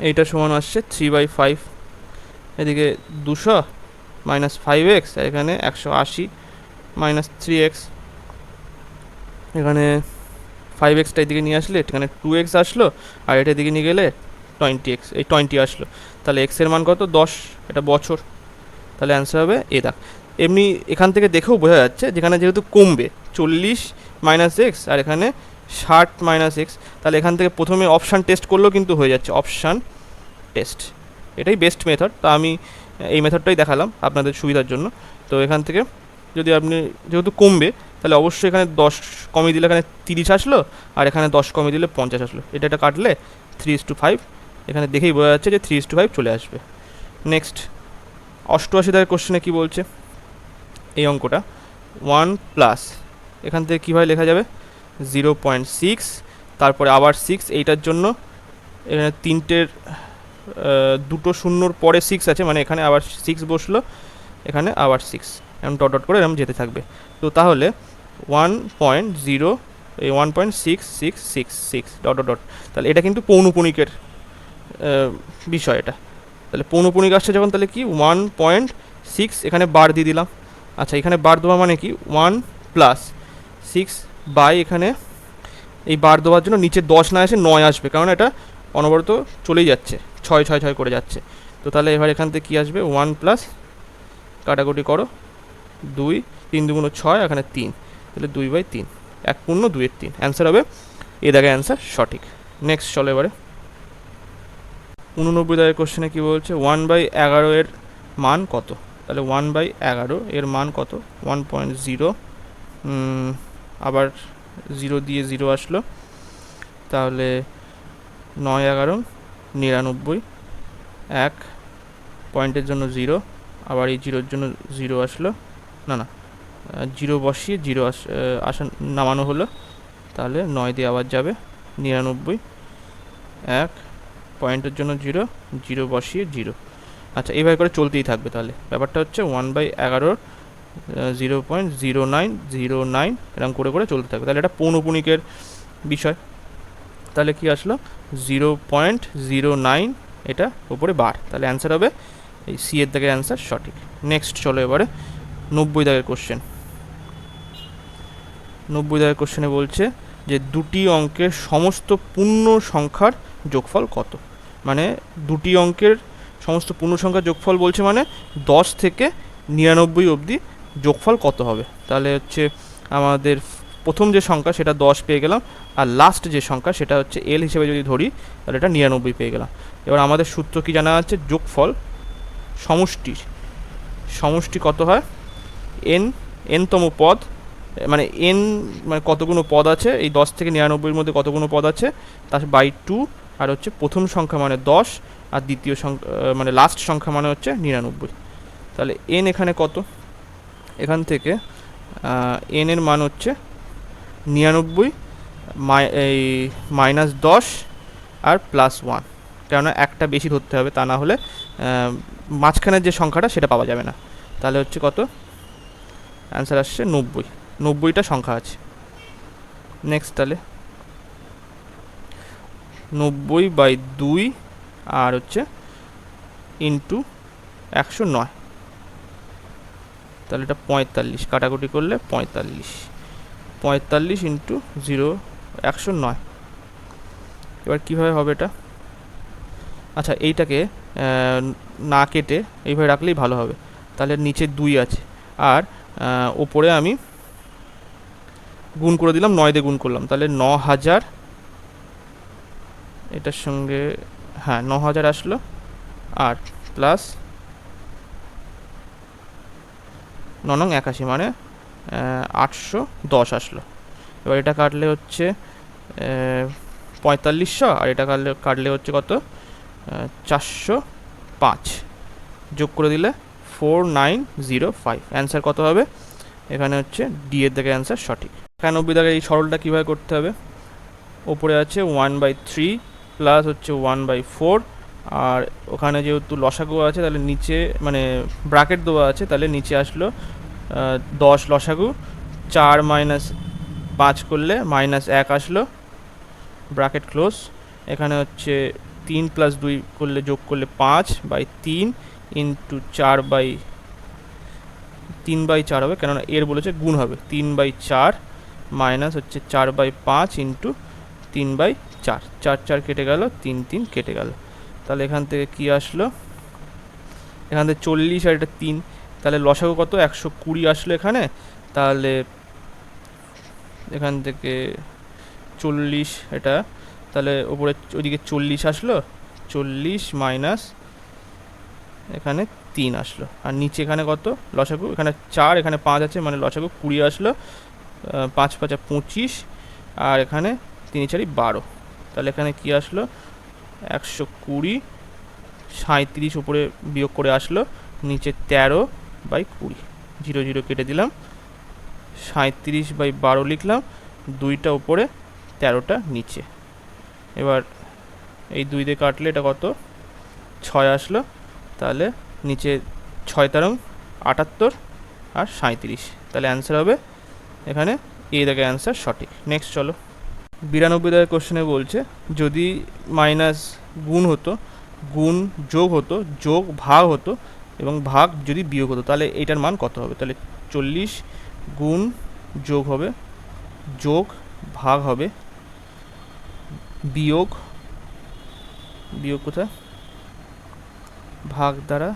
এইটা সমান আসছে 3/5, এদিকে 200 - 5x, আর এখানে 180 - 3x, এখানে 5xটা এদিকে নিয়ে আসলে এখানে 2x আসলো, আর এটা দিকে নিয়ে গেলে 20x, এই 20 আসলো, তাহলে x এর মান কত 10, এটা বছর, তাহলে অ্যান্সার হবে এ দাগ। এমনি এখান থেকে দেখেও বোঝা যাচ্ছে যেখানে যেহেতু কমবে 40 - x আর এখানে 60 - x, তাহলে এখান থেকে প্রথমে অপশান টেস্ট করলেও কিন্তু হয়ে যাচ্ছে, অপশান টেস্ট এটাই বেস্ট মেথড, তা আমি এই মেথডটাই দেখালাম আপনাদের সুবিধার জন্য। তো এখান থেকে যদি আপনি যেহেতু কমবে তাহলে অবশ্যই এখানে 10 কমিয়ে দিলে এখানে 30 আসলো, আর এখানে 10 কমিয়ে দিলে 50 আসলো, এটা কাটলে 3:5, এখানে দেখেই বোঝা যাচ্ছে যে 3:5 চলে আসবে। নেক্সট 88 দাগের কোশ্চেনে কি বলছে, এই অঙ্কটা 1 প্লাস এখান থেকে কীভাবে লেখা যাবে 0.6, তারপরে আবার 6, এইটার জন্য এখানে তিনটের দুটো শূন্যর পরে 6 আছে, মানে এখানে আবার 6 বসলো, এখানে আবার 6, এরকম ডট করে এরকম যেতে থাকবে। তো তাহলে 1.0 এই 1.6666 ডট ডট ডট, তাহলে এটা কিন্তু পৌনপুণিকের বিষয় এটা, তাহলে পৌনপুণিক আসছে যখন, তাহলে কি 1.6 এখানে বার দিয়ে দিলাম, আচ্ছা এখানে বার দেওয়া মানে কি 1 প্লাস 6 বাই, এখানে এই বার দেওয়ার জন্য নিচে 10 না এসে 9 আসবে, কারণ এটা অনবরত চলেই যাচ্ছে, 6 6 6 করে যাচ্ছে। তো তাহলে এবার এখান থেকে কী আসবে 1 প্লাস কাটাকুটি করো 2, 3 2 6, এখানে 3, তাহলে 2/3, 1 পূর্ণ 2/3, অ্যান্সার হবে এ দাগে অ্যান্সার সঠিক। নেক্সট চলো এবারে 89 দাগের কোশ্চেনে কী বলছে, 1/11 এর মান কত, তাহলে 1/11 এর মান কত 1.0 আবার 0 দিয়ে 0 আসলো, তাহলে 9 11 99, 1 পয়েন্টের জন্য 0, আবার এই 0-র জন্য 0 আসলো, না 0 বসিয়ে 0 আসা নামানো হলো, তাহলে 9 দিয়ে আবার যাবে 99, 1 পয়েন্টের জন্য 0, 0 বসিয়ে 0। আচ্ছা, এইভাবে করে চলতেই থাকবে। তাহলে ব্যাপারটা হচ্ছে 1/11 0.0909 এরকম করে করে চলতে থাকবে। তাহলে এটা পৌনপুণিকের বিষয়। তাহলে কি আসলো 0.09, এটা উপরে বার। তাহলে অ্যান্সার হবে এই সি এর দাগের অ্যান্সার সঠিক। নেক্সট চলো এবারে 90 দাগের কোশ্চেন। 90 দাগের কোশ্চেনে বলছে যে দুটি অঙ্কের সমস্ত পূর্ণ সংখ্যার যোগফল কত। মানে দুটি অঙ্কের সমস্ত পূর্ণ সংখ্যার যোগফল বলছে, মানে 10 থেকে 99 অবধি যোগফল কত হবে। তাহলে হচ্ছে আমাদের প্রথম যে সংখ্যা সেটা 10 পেয়ে গেলাম, আর লাস্ট যে সংখ্যা সেটা হচ্ছে এল হিসেবে যদি ধরি তাহলে এটা 99 পেয়ে গেলাম। এবার আমাদের সূত্র কি জানা আছে, যোগফল সমষ্টি কত হয়, এনতম পদ, মানে এন মানে কতগুলো পদ আছে এই 10 থেকে 99-এর মধ্যে কতগুলো পদ আছে তার বাই 2, আর হচ্ছে প্রথম সংখ্যা মানে 10, আর দ্বিতীয় সংখ্যা মানে লাস্ট সংখ্যা মানে হচ্ছে 99। তাহলে এন এখানে কত, এখান থেকে এন এর মান হচ্ছে 99 এই -10 আর +1, কেননা একটা বেশি ধরতে হবে, তা না হলে মাঝখানের যে সংখ্যাটা সেটা পাওয়া যাবে না। তাহলে হচ্ছে কত, অ্যান্সার আসছে 90টা সংখ্যা আছে। নেক্সট তাহলে 90/2 আর হচ্ছে ইন্টু 109, তাহলে এটা 45, কাটাকুটি করলে 45 ইন্টু 109। এবার কীভাবে হবে এটা, আচ্ছা এইটাকে না কেটে এইভাবে রাখলেই ভালো হবে। তাহলে নিচে 2 আছে, আর ওপরে আমি গুণ করে দিলাম, 9 দিয়ে গুণ করলাম, তাহলে 9000, এটার সঙ্গে 9000 আসলো, আর প্লাস 9 81 মানে 810 আসলো। এবার এটা কাটলে হচ্ছে 4500, আর এটা কাটলে হচ্ছে কত 405, যোগ করে দিলে 4905। অ্যান্সার কত হবে, এখানে হচ্ছে ডি এর দাগে অ্যান্সার সঠিক। 91 দাগে এই সরলটা কীভাবে করতে হবে, ওপরে আছে 1/3 প্লাস হচ্ছে 1/4, আর ওখানে যেহেতু লসাগু আছে তাহলে নিচে মানে ব্র্যাকেট দেওয়া আছে, তাহলে নিচে আসলো 10 লসাগু, 4 - 5 করলে -1 আসলো, ব্র্যাকেট ক্লোজ। এখানে হচ্ছে 3 + 2 করলে যোগ করলে 5/3 ইন্টু 3/4 হবে, কেননা এর বলেছে গুণ হবে, 3/4 মাইনাস হচ্ছে 4/5 ইন্টু 3/4, 4 কেটে গেল, 3 কেটে গেল। তাহলে এখান থেকে কি আসলো, এখান থেকে 40 আর এটা 3, তাহলে লসাগু কত 120 আসলো এখানে। তাহলে এখান থেকে 40 এটা, তাহলে ওপরে ওইদিকে 40 আসলো, 40 মাইনাস এখানে 3 আসলো, আর নিচে এখানে কত লসাগু, এখানে 4 এখানে 5 আছে মানে লসাগু 20 আসলো, 5 × 5 = 25, আর এখানে 3 × 4 = 12। তাহলে এখানে কি আসলো 120, 37 উপরে বিয়োগ করে আসলো, নিচে 13/20, 0 0 কেটে দিলাম, 37/12 লিখলাম, 2টা উপরে 13টা নিচে। এবার এই 2 দিয়ে কাটলে এটা কত 6 আসলো, তাহলে নিচে 6 × 13 = 78 আর 37, তাহলে অ্যান্সার হবে এখানে এই দাগের অ্যান্সার সঠিক। নেক্সট চলো 92 দাগের কোশ্চেনে বলছে যদি মাইনাস গুণ হতো, গুণ যোগ হতো, যোগ ভাগ হতো, এবং ভাগ যদি বিয়োগ হতো, তাহলে এইটার মান কত হবে। তাহলে 40 গুণ যোগ হবে, যোগ ভাগ হবে, বিয়োগ কোথায়, ভাগ দ্বারা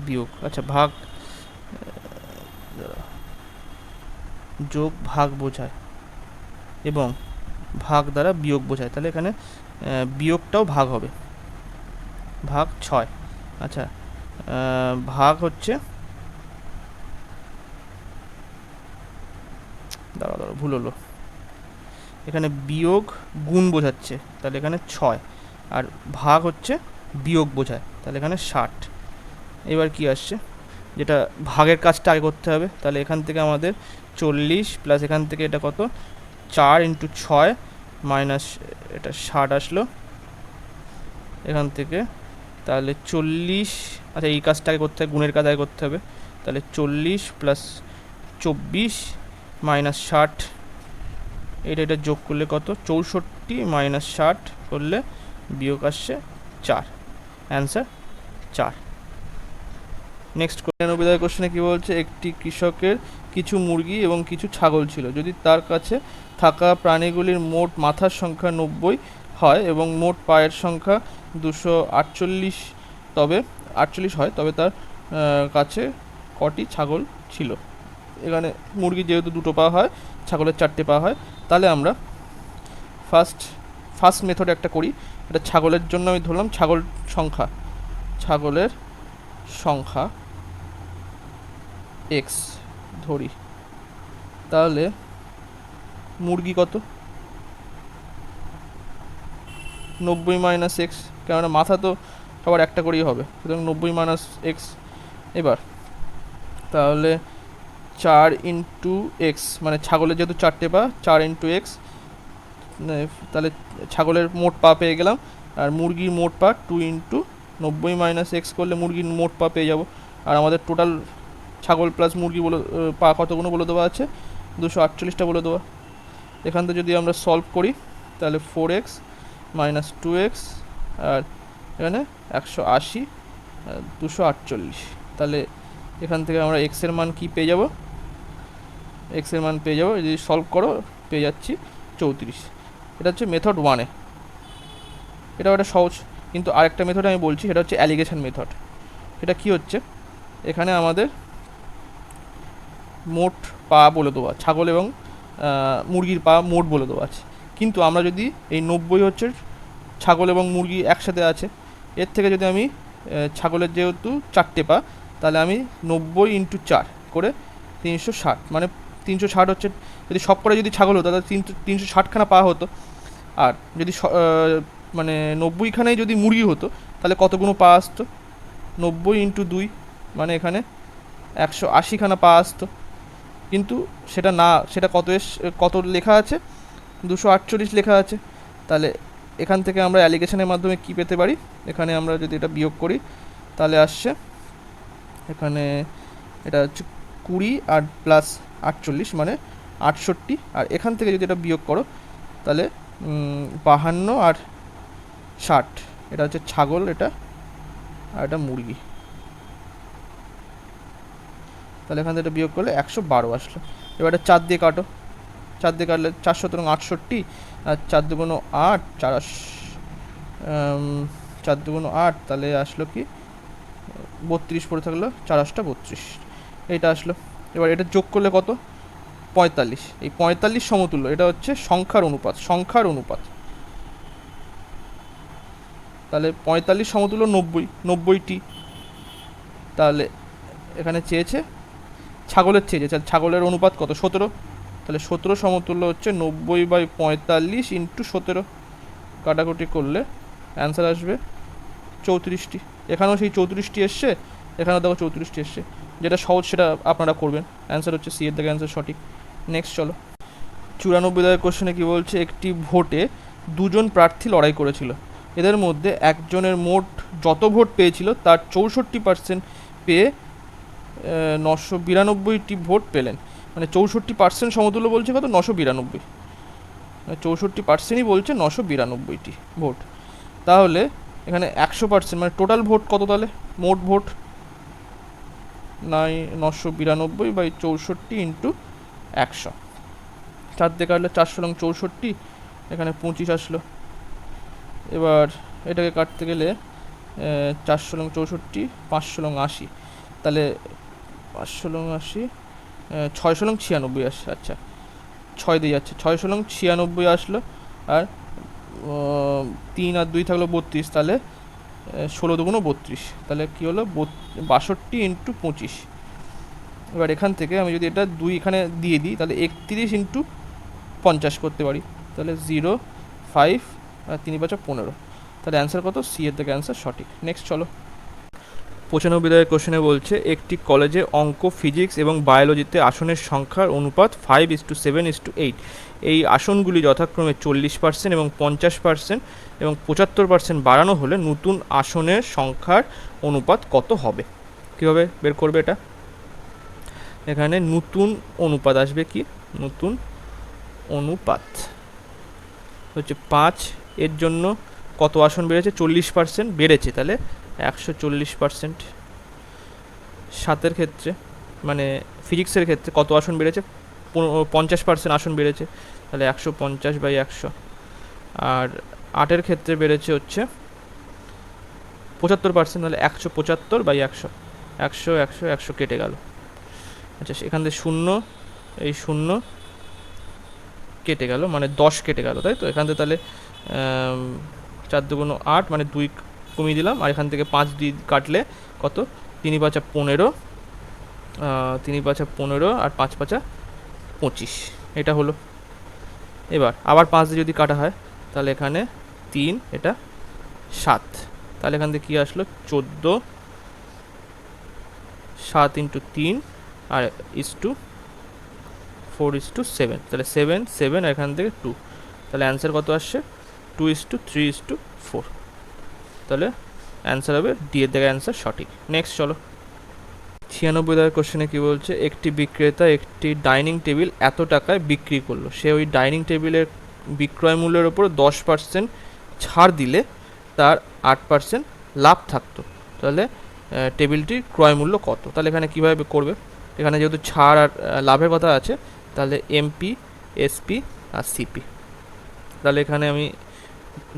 বিয়োগ, আচ্ছা ভাগ যোগ ভাগ বোঝায় এবং ভাগ দ্বারা বিয়োগ বোঝায়, তাহলে এখানে বিয়োগটাও ভাগ হবে, ভাগ 6। আচ্ছা ভাগ হচ্ছে দাঁড়াও ভুল হলো, এখানে বিয়োগ গুণ বোঝাচ্ছে, তাহলে এখানে 6, আর ভাগ হচ্ছে বিয়োগ বোঝায়, তাহলে এখানে 60। এবার কি আসছে, যেটা ভাগের কাজটা আগে করতে হবে, তাহলে এখান থেকে আমাদের 40 প্লাস এখান থেকে এটা কত 4 × 6 মাইনাস এটা 60 আসলো এখান থেকে, তাহলে 40, আচ্ছা এই কাজটা আগে করতে হবে, গুণের কাজ আগে করতে হবে, তাহলে 40 প্লাস 24 মাইনাস 60, এটা যোগ করলে কত 64 মাইনাস 60 করলে বিয়োগ আসছে 4, অ্যান্সার 4। নেক্সট 99 কোশ্চেনে কী বলছে, একটি কৃষকের কিছু মুরগি এবং কিছু ছাগল ছিল, যদি তার কাছে থাকা প্রাণীগুলির মোট মাথার সংখ্যা 90 হয় এবং মোট পায়ের সংখ্যা 248 হয়, তবে তার কাছে কটি ছাগল ছিল। এখানে মুরগি যেহেতু 2টো পা হয়, ছাগলের 4টে পা হয়, তাহলে আমরা ফার্স্ট মেথড একটা করি। এটা ছাগলের জন্য আমি ধরলাম ছাগলের সংখ্যা x ধরি, তাহলে মুরগি কত 90 মাইনাস x, কেননা মাথা তো সবার একটা করেই হবে, সুতরাং 90 মাইনাস x। এবার তাহলে 4 × x, মানে ছাগলের যেহেতু 4টে পা, 4 × x, তাহলে ছাগলের মোট পা পেয়ে গেলাম, আর মুরগির মোট পা 2 × 90 মাইনাস x করলে মুরগির মোট পা পেয়ে যাব। আর আমাদের টোটাল ছাগল প্লাস মুরগি পা কতগুলো বলে দেওয়া আছে, 248টা বলে দেওয়া। এখান থেকে যদি আমরা সলভ করি তাহলে 4x মাইনাস 2x, আর এখানে 180 248, তাহলে এখান থেকে আমরা x এর মান কি পেয়ে যাব, যদি সলভ করো পেয়ে যাচ্ছি 34। এটা হচ্ছে মেথড 1-এ, এটাও একটা সহজ। কিন্তু আরেকটা মেথড আমি বলছি, সেটা হচ্ছে অ্যালিগেশন মেথড। এটা কি হচ্ছে, এখানে আমাদের মোট পা বলে দেওয়া, ছাগল এবং মুরগির পা মোট বলে দেওয়া আছে, কিন্তু আমরা যদি এই 90 হচ্ছে ছাগল এবং মুরগি একসাথে আছে, এর থেকে যদি আমি ছাগলের যেহেতু 4টে পা, তাহলে আমি 90 × 4 করে 360, মানে 360 হচ্ছে, যদি সব করে যদি ছাগল হতো তাহলে 360খানা পা হতো, আর যদি মানে 90খানাই যদি মুরগি হতো তাহলে কতগুলো পা আসতো, 90 × 2, মানে এখানে 180খানা পা আসতো, কিন্তু সেটা কত লেখা আছে, 248 লেখা আছে। তাহলে এখান থেকে আমরা অ্যালিগেশনের মাধ্যমে কি পেতে পারি, এখানে আমরা যদি এটা বিয়োগ করি তাহলে আসছে, এখানে এটা হচ্ছে 20 আর প্লাস 48 মানে 68, আর এখান থেকে যদি এটা বিয়োগ করো তাহলে 52 আর 60, এটা হচ্ছে ছাগল, এটা আর এটা মুরগি, তাহলে এখান থেকে বিয়োগ করলে 112 আসলো। এবার 4 দিয়ে কাটো, 4 দিয়ে কাটলে 4 × 68, আর 4 × 2 = 8, 4 × 2 = 8, তাহলে আসলো কি 32 পড়ে থাকলো, 4 × 8 = 32, এইটা আসলো। এবার এটা যোগ করলে কত 45, এই 45 সমতুল্য, এটা হচ্ছে সংখ্যার অনুপাত, তাহলে 45 সমতুল্য 90টি, তাহলে এখানে চেয়েছে ছাগলের, ছাগলের অনুপাত কত 17, তাহলে 17 সমতুল্য হচ্ছে 90/45 × 17, কাটাকুটি করলে অ্যান্সার আসবে 34টি। এখানেও সেই 34টি এসছে, এখানেও দেখো 34টি এসছে, যেটা সহজ সেটা আপনারা করবেন, অ্যান্সার হচ্ছে সি এর দিকে অ্যান্সার সঠিক। নেক্সট চলো 94 কোশ্চেনে কি বলছে, একটি ভোটে 2জন প্রার্থী লড়াই করেছিল, এদের মধ্যে একজনের মোট যত ভোট পেয়েছিল তার 64% পেয়ে 992টি ভোট পেলেন, মানে 64% সমতুল্য বলছে কত 992, মানে 64%ই বলছে 992টি ভোট। তাহলে এখানে 100% মানে টোটাল ভোট কত, তাহলে মোট ভোট 992/64 × 100, 4 দিয়ে কাটলে 4 × 64, এখানে 25 আসলো। এবার এটাকে কাটতে গেলে 4 × 64, 5 × 80, তাহলে 5 × 80, 6 × 96 আসছে, আচ্ছা 6 দিয়ে যাচ্ছে, 6 × 96 আসলো, আর 3 আর 2 থাকলো 32, তাহলে 16 × 2 = 32, তাহলে কী হলো 62 × 25, এবার এখান থেকে আমি যদি এটা 2 এখানে দিয়ে দিই তাহলে 31 ইন্টু 50 করতে পারি, তাহলে 0, 5 আর 3 5 15, তাহলে অ্যান্সার কত? সি এর থেকে অ্যান্সার সঠিক। নেক্সট চলো। 95 কোশ্চেনে বলছে একটি কলেজে অঙ্ক, ফিজিক্স এবং বায়োলজিতে আসনের সংখ্যার অনুপাত 5:7:8। এই আসনগুলি যথাক্রমে 40% এবং 50% এবং 75% বাড়ানো হলে নতুন আসনের সংখ্যার অনুপাত কত হবে? কীভাবে বের করবে এটা? এখানে নতুন অনুপাত আসবে, কি নতুন অনুপাত হচ্ছে 5 এর জন্য কত আসন বেড়েছে? 40% বেড়েছে, তাহলে 140%। 7-এর ক্ষেত্রে মানে ফিজিক্সের ক্ষেত্রে কত আসন বেড়েছে? 50% আসন বেড়েছে, তাহলে 150/100। আর 8-এর ক্ষেত্রে বেড়েছে হচ্ছে 75%, তাহলে 175/100। 100 100 100 কেটে গেল। আচ্ছা, এখান থেকে 0, এই 0 কেটে গেল, মানে 10 কেটে গেল, তাই তো? এখান থেকে তাহলে 4 2 8, মানে 2 কমিয়ে দিলাম, আর এখান থেকে 5 দিয়ে কাটলে কত? 3 5 15, 3 5 15 আর 5 5 25, এটা হলো। এবার আবার 5 দিয়ে যদি কাটা হয় তাহলে এখানে 3, এটা 7, তাহলে এখান থেকে কী আসলো? 14, 7 ইন্টু 3 আর ইস টু 4:7, তাহলে 7 7 আর এখান থেকে 2, তাহলে অ্যান্সার কত আসছে? 2:3:4, তাহলে অ্যান্সার হবে ডি এর জায়গায় অ্যান্সার সঠিক। নেক্সট চলো। 96 কোশ্চেনে কী বলছে? একটি বিক্রেতা একটি ডাইনিং টেবিল এত টাকায় বিক্রি করলো। সে ওই ডাইনিং টেবিলের বিক্রয় মূল্যের ওপর 10% ছাড় দিলে তার 8% লাভ থাকতো, তাহলে টেবিলটির ক্রয় মূল্য কত? তাহলে এখানে কীভাবে করবে? এখানে যেহেতু ছাড় আর লাভের কথা আছে, তাহলে এমপি, এসপি আর সিপি। তাহলে এখানে আমি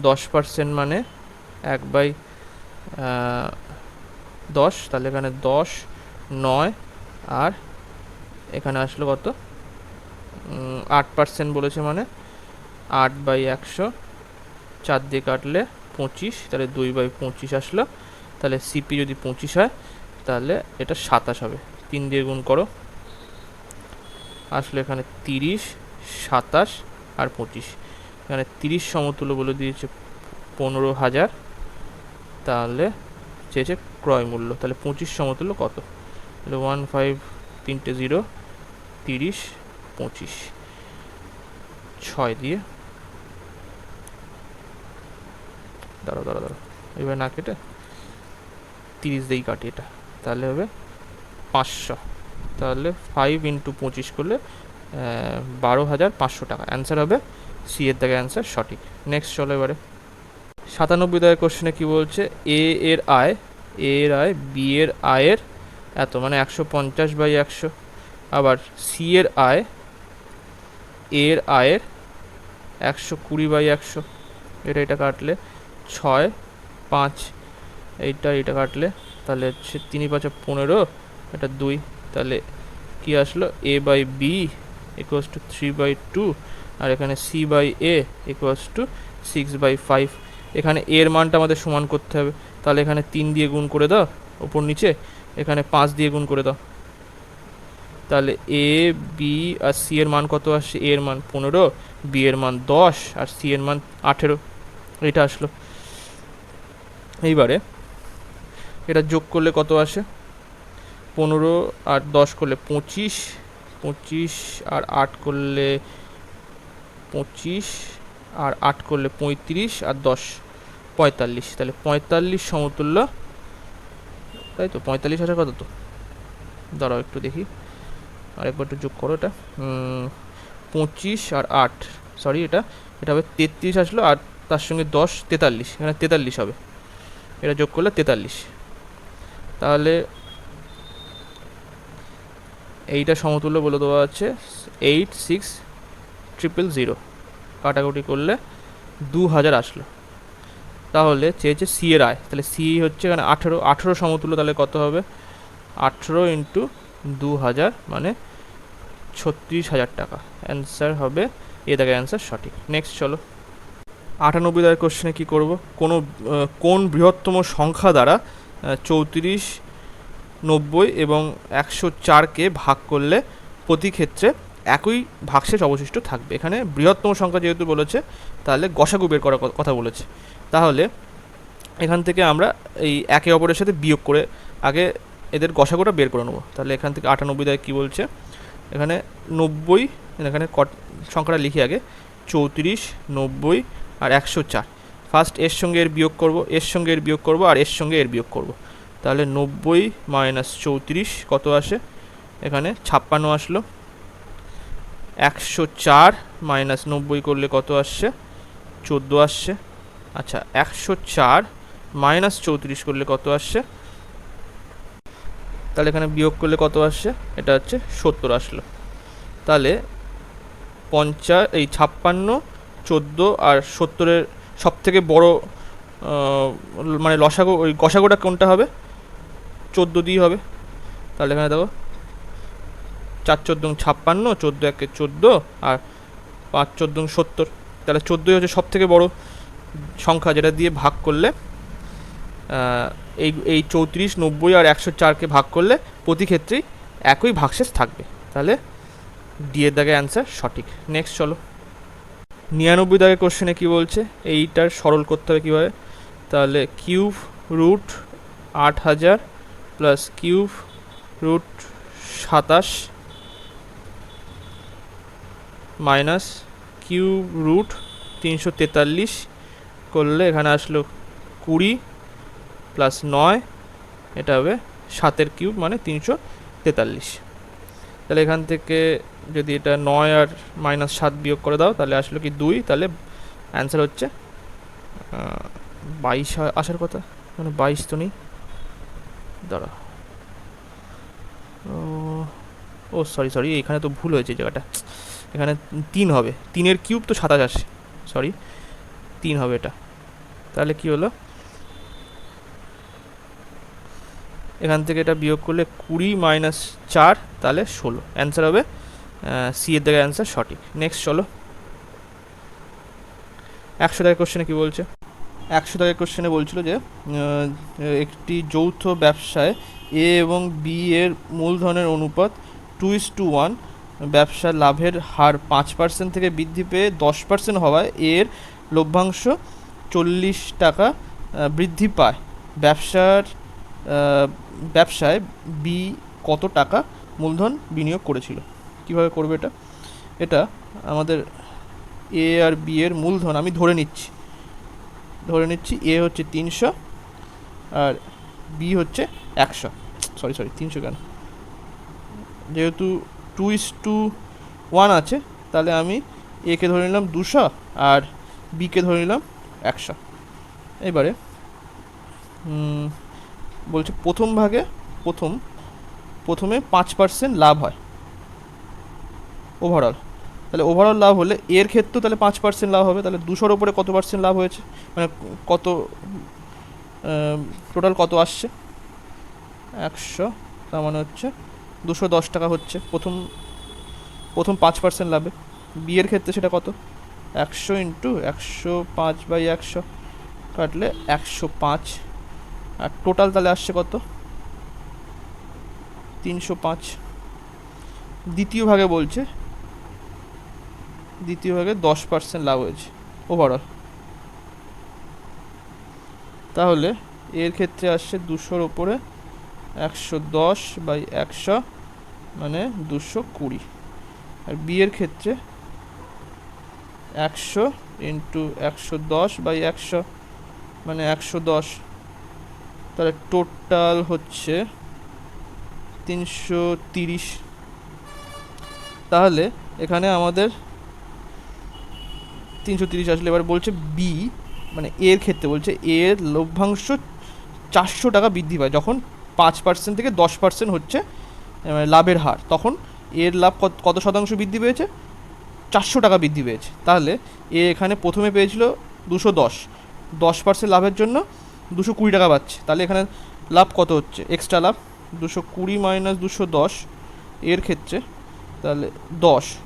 10% মানে 1/10, তাহলে এখানে 10, 9 আর এখানে আসলো কত? 8% বলেছে, মানে 8/100, 4 দিয়ে কাটলে 25, তাহলে 2/25 আসলো। তাহলে সিপি যদি 25 হয় তাহলে এটা 27 হবে, 3 দিয়ে গুণ করো, আসলে এখানে 30, 27 আর 25, এখানে 30 সমতুল্য বলে দিয়েছে 15,000, তাহলে চেয়েছে ক্রয় মূল্য, তাহলে 25 সমতুল্য কত? তাহলে 1 5 3টে 0, 30 25, 6 দিয়ে দাঁড়াও এবার না কেটে 30 দিয়েই কাটি এটা, তাহলে হবে 500, তাহলে 5 ইন্টু 25 করলে 12,500 টাকা। অ্যান্সার হবে সি এর জায়গায় অ্যান্সার সঠিক। নেক্সট চলো এবারে। 97 কোশ্চেনে কী বলছে? এ এর আয় বি এর আয়ের এত, মানে 150/100। আবার সি এর আয় এর আয়ের 120/100, এটা কাটলে 6 5, এইটা কাটলে তাহলে হচ্ছে 3 5 15, এটা 2, তাহলে কি আসলো? a/b ইকুয়ালস টু 3/2 আর এখানে c/a ইকুয়ালস টু 6/5। এখানে এর মানটা আমাদের সমান করতে হবে, তাহলে এখানে 3 দিয়ে গুণ করে দাও ওপর নিচে, এখানে 5 দিয়ে গুণ করে দাও, তাহলে এ বি আর সি এর মান কত আসছে? এর মান 15, বি এর মান 10 আর সি এর মান 18, এটা আসলো। এইবারে এটা যোগ করলে কত আসে? 15 আর 10 করলে 25, 25 আর 8 করলে 25 আর 8 করলে 35 আর 10 45, তাহলে 45 সমতুল্য, তাই তো? 45 আসে কত? তো দাঁড়াও একটু দেখি, আরেকবার একটু যোগ করো এটা। 25 আর 8, সরি এটা হবে 33 আসলো, আর তার সঙ্গে 10 43, এখানে 43 হবে, এটা যোগ করলে 43, তাহলে এইটা সমতুল্য বলে দেওয়া আছে 86000, কাটাকুটি করলে 2000 আসলো। তাহলে চেয়েছে সি এর আয়, তাহলে সি হচ্ছে এখানে 18 সমতুল্য, তাহলে কত হবে? 18 ইন্টু 2000 মানে 36,000 টাকা। অ্যান্সার হবে এ থেকে অ্যান্সার সঠিক। নেক্সট চলো। 98 কোশ্চেনে কী করব? কোন বৃহত্তম সংখ্যা দ্বারা 34 90 এবং 104কে ভাগ করলে প্রতি ক্ষেত্রে একই ভাগশেষ অবশিষ্ট থাকবে। এখানে বৃহত্তম সংখ্যা যেহেতু বলেছে, তাহলে গসাগু বের করার কথা বলেছে। তাহলে এখান থেকে আমরা এই একে অপরের সাথে বিয়োগ করে আগে এদের গসাগুটা বের করে নেবো। তাহলে এখান থেকে 98 দ্বারা কী বলছে, এখানে 90, এখানে সংখ্যাটা লিখি আগে, 34, 90 আর 104। ফার্স্ট এর সঙ্গে এর বিয়োগ করব, এর সঙ্গে এর বিয়োগ করব, আর এর সঙ্গে এর বিয়োগ করব। তাহলে 90 মাইনাস 34 কত আসে, এখানে 56 আসলো। 104 মাইনাস 90 করলে কত আসছে, 14 আসছে। আচ্ছা, 104 মাইনাস 34 করলে কত আসছে, তাহলে এখানে বিয়োগ করলে কত আসছে, এটা হচ্ছে 70 আসলো। তাহলে 56, 14 আর 70-এর সবথেকে বড় মানে লসাগু, ওই গসাগুটা কোনটা হবে, 14 দিয়ে হবে। তাহলে এখানে দেখো 4 14 56, 14 1 14 আর 5 14 70। তাহলে 14 হচ্ছে সবথেকে বড় সংখ্যা, যেটা দিয়ে ভাগ করলে এই 34, 90 আর 104কে ভাগ করলে প্রতি ক্ষেত্রেই একই ভাগশেষ থাকবে। তাহলে ডি এর দাগে অ্যান্সার সঠিক। নেক্সট চলো, 99 দাগের কোশ্চেনে কী বলছে, এইটার সরল করতে হবে কীভাবে। তাহলে cube root 8000 plus cube root 27 minus cube root 343 করলে এখানে আসলো 20 প্লাস 9, এটা হবে 7-এর কিউব মানে 343। তাহলে এখান থেকে যদি এটা 9 আর মাইনাস 7 বিয়োগ করে দাও, তাহলে আসলো কি 2। তাহলে অ্যান্সার হচ্ছে 22 আসার কথা, মানে 22 তো নেই, দাঁড়া, ও সরি এখানে তো ভুল হয়েছে জায়গাটা, এখানে 3 হবে, 3-এর কিউব তো 27 আসে, সরি 3 হবে এটা। তাহলে কি হলো, এখান থেকে এটা বিয়োগ করলে 20 মাইনাস 4, তাহলে 16। অ্যান্সার হবে সি এর জায়গায় অ্যান্সার সঠিক। নেক্সট চলো, 100 দাগের কোশ্চেনে কী বলছে, 100 দাগের কোশ্চেনে বলছিল যে একটি যৌথ ব্যবসায় এ এবং বি এর মূলধনের অনুপাত 2:1, ব্যবসার লাভের হার 5% থেকে বৃদ্ধি পেয়ে 10% হওয়ায় এর লভ্যাংশ 40 টাকা বৃদ্ধি পায়। ব্যবসায় বি কত টাকা মূলধন বিনিয়োগ করেছিল। কিভাবে করবে এটা, এটা আমাদের এ আর বি এর মূলধন আমি ধরে নিচ্ছি এ হচ্ছে 300 আর বি হচ্ছে 100, সরি 300 কেন, যেহেতু 2:1 আছে, তাহলে আমি এ কে ধরে নিলাম 200 আর বি কে ধরে নিলাম 100। এবারে বলছে প্রথম ভাগে প্রথমে 5% লাভ হয় ওভারঅল। তাহলে ওভারঅল লাভ হলে এর ক্ষেত্রেও তাহলে 5% লাভ হবে। তাহলে 200-র ওপরে কত পার্সেন্ট লাভ হয়েছে, মানে কত টোটাল কত আসছে, 100, তার মানে হচ্ছে 210 টাকা হচ্ছে প্রথম 5% লাভে। বি এর ক্ষেত্রে সেটা কত, 100 ইন্টু 105/100 কাটলে 105, আর টোটাল তাহলে আসছে কত, 305। দ্বিতীয় ভাগে 10% লাভ হয়েছে ওভারঅল। তাহলে এর ক্ষেত্রে আসছে 200-র ওপরে 110/100 মানে 220, আর বি এর ক্ষেত্রে 100 ইন্টু 110/100 মানে 110, তাহলে টোটাল হচ্ছে 330। তাহলে এখানে আমাদের 330 আসলে। এবার বলছে বি মানে এর ক্ষেত্রে বলছে এর লভ্যাংশ 400 টাকা বৃদ্ধি পায় যখন 5% থেকে 10% হচ্ছে লাভের হার, তখন এর লাভ কত শতাংশ বৃদ্ধি পেয়েছে, 400 টাকা বৃদ্ধি পেয়েছে। তাহলে এ এখানে প্রথমে পেয়েছিল 210, 10% লাভের জন্য 220 টাকা পাচ্ছে। তাহলে এখানে লাভ কত হচ্ছে, এক্সট্রা লাভ 220 মাইনাস 210 এর ক্ষেত্রে, তাহলে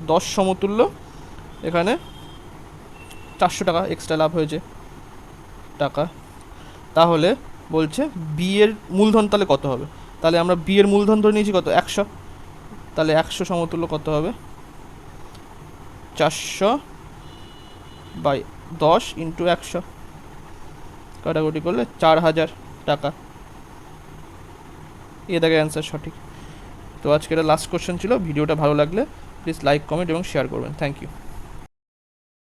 10 সমতুল্য এখানে 400 টাকা এক্সট্রা লাভ হয়েছে টাকা। তাহলে বলছে বি এর মূলধন তাহলে কত হবে, তাহলে আমরা বি এর মূলধন ধরে নিয়েছি কত, 100। তাহলে 100 সমতুল্য কত হবে, 400/10 ইন্টু 100, কাটাকুটি করলে 4000 টাকা। এ দেখে অ্যান্সার সঠিক। তো আজকে এটা লাস্ট কোশ্চেন ছিল। ভিডিওটা ভালো লাগলে প্লিজ লাইক, কমেন্ট এবং শেয়ার করবেন। Thank you.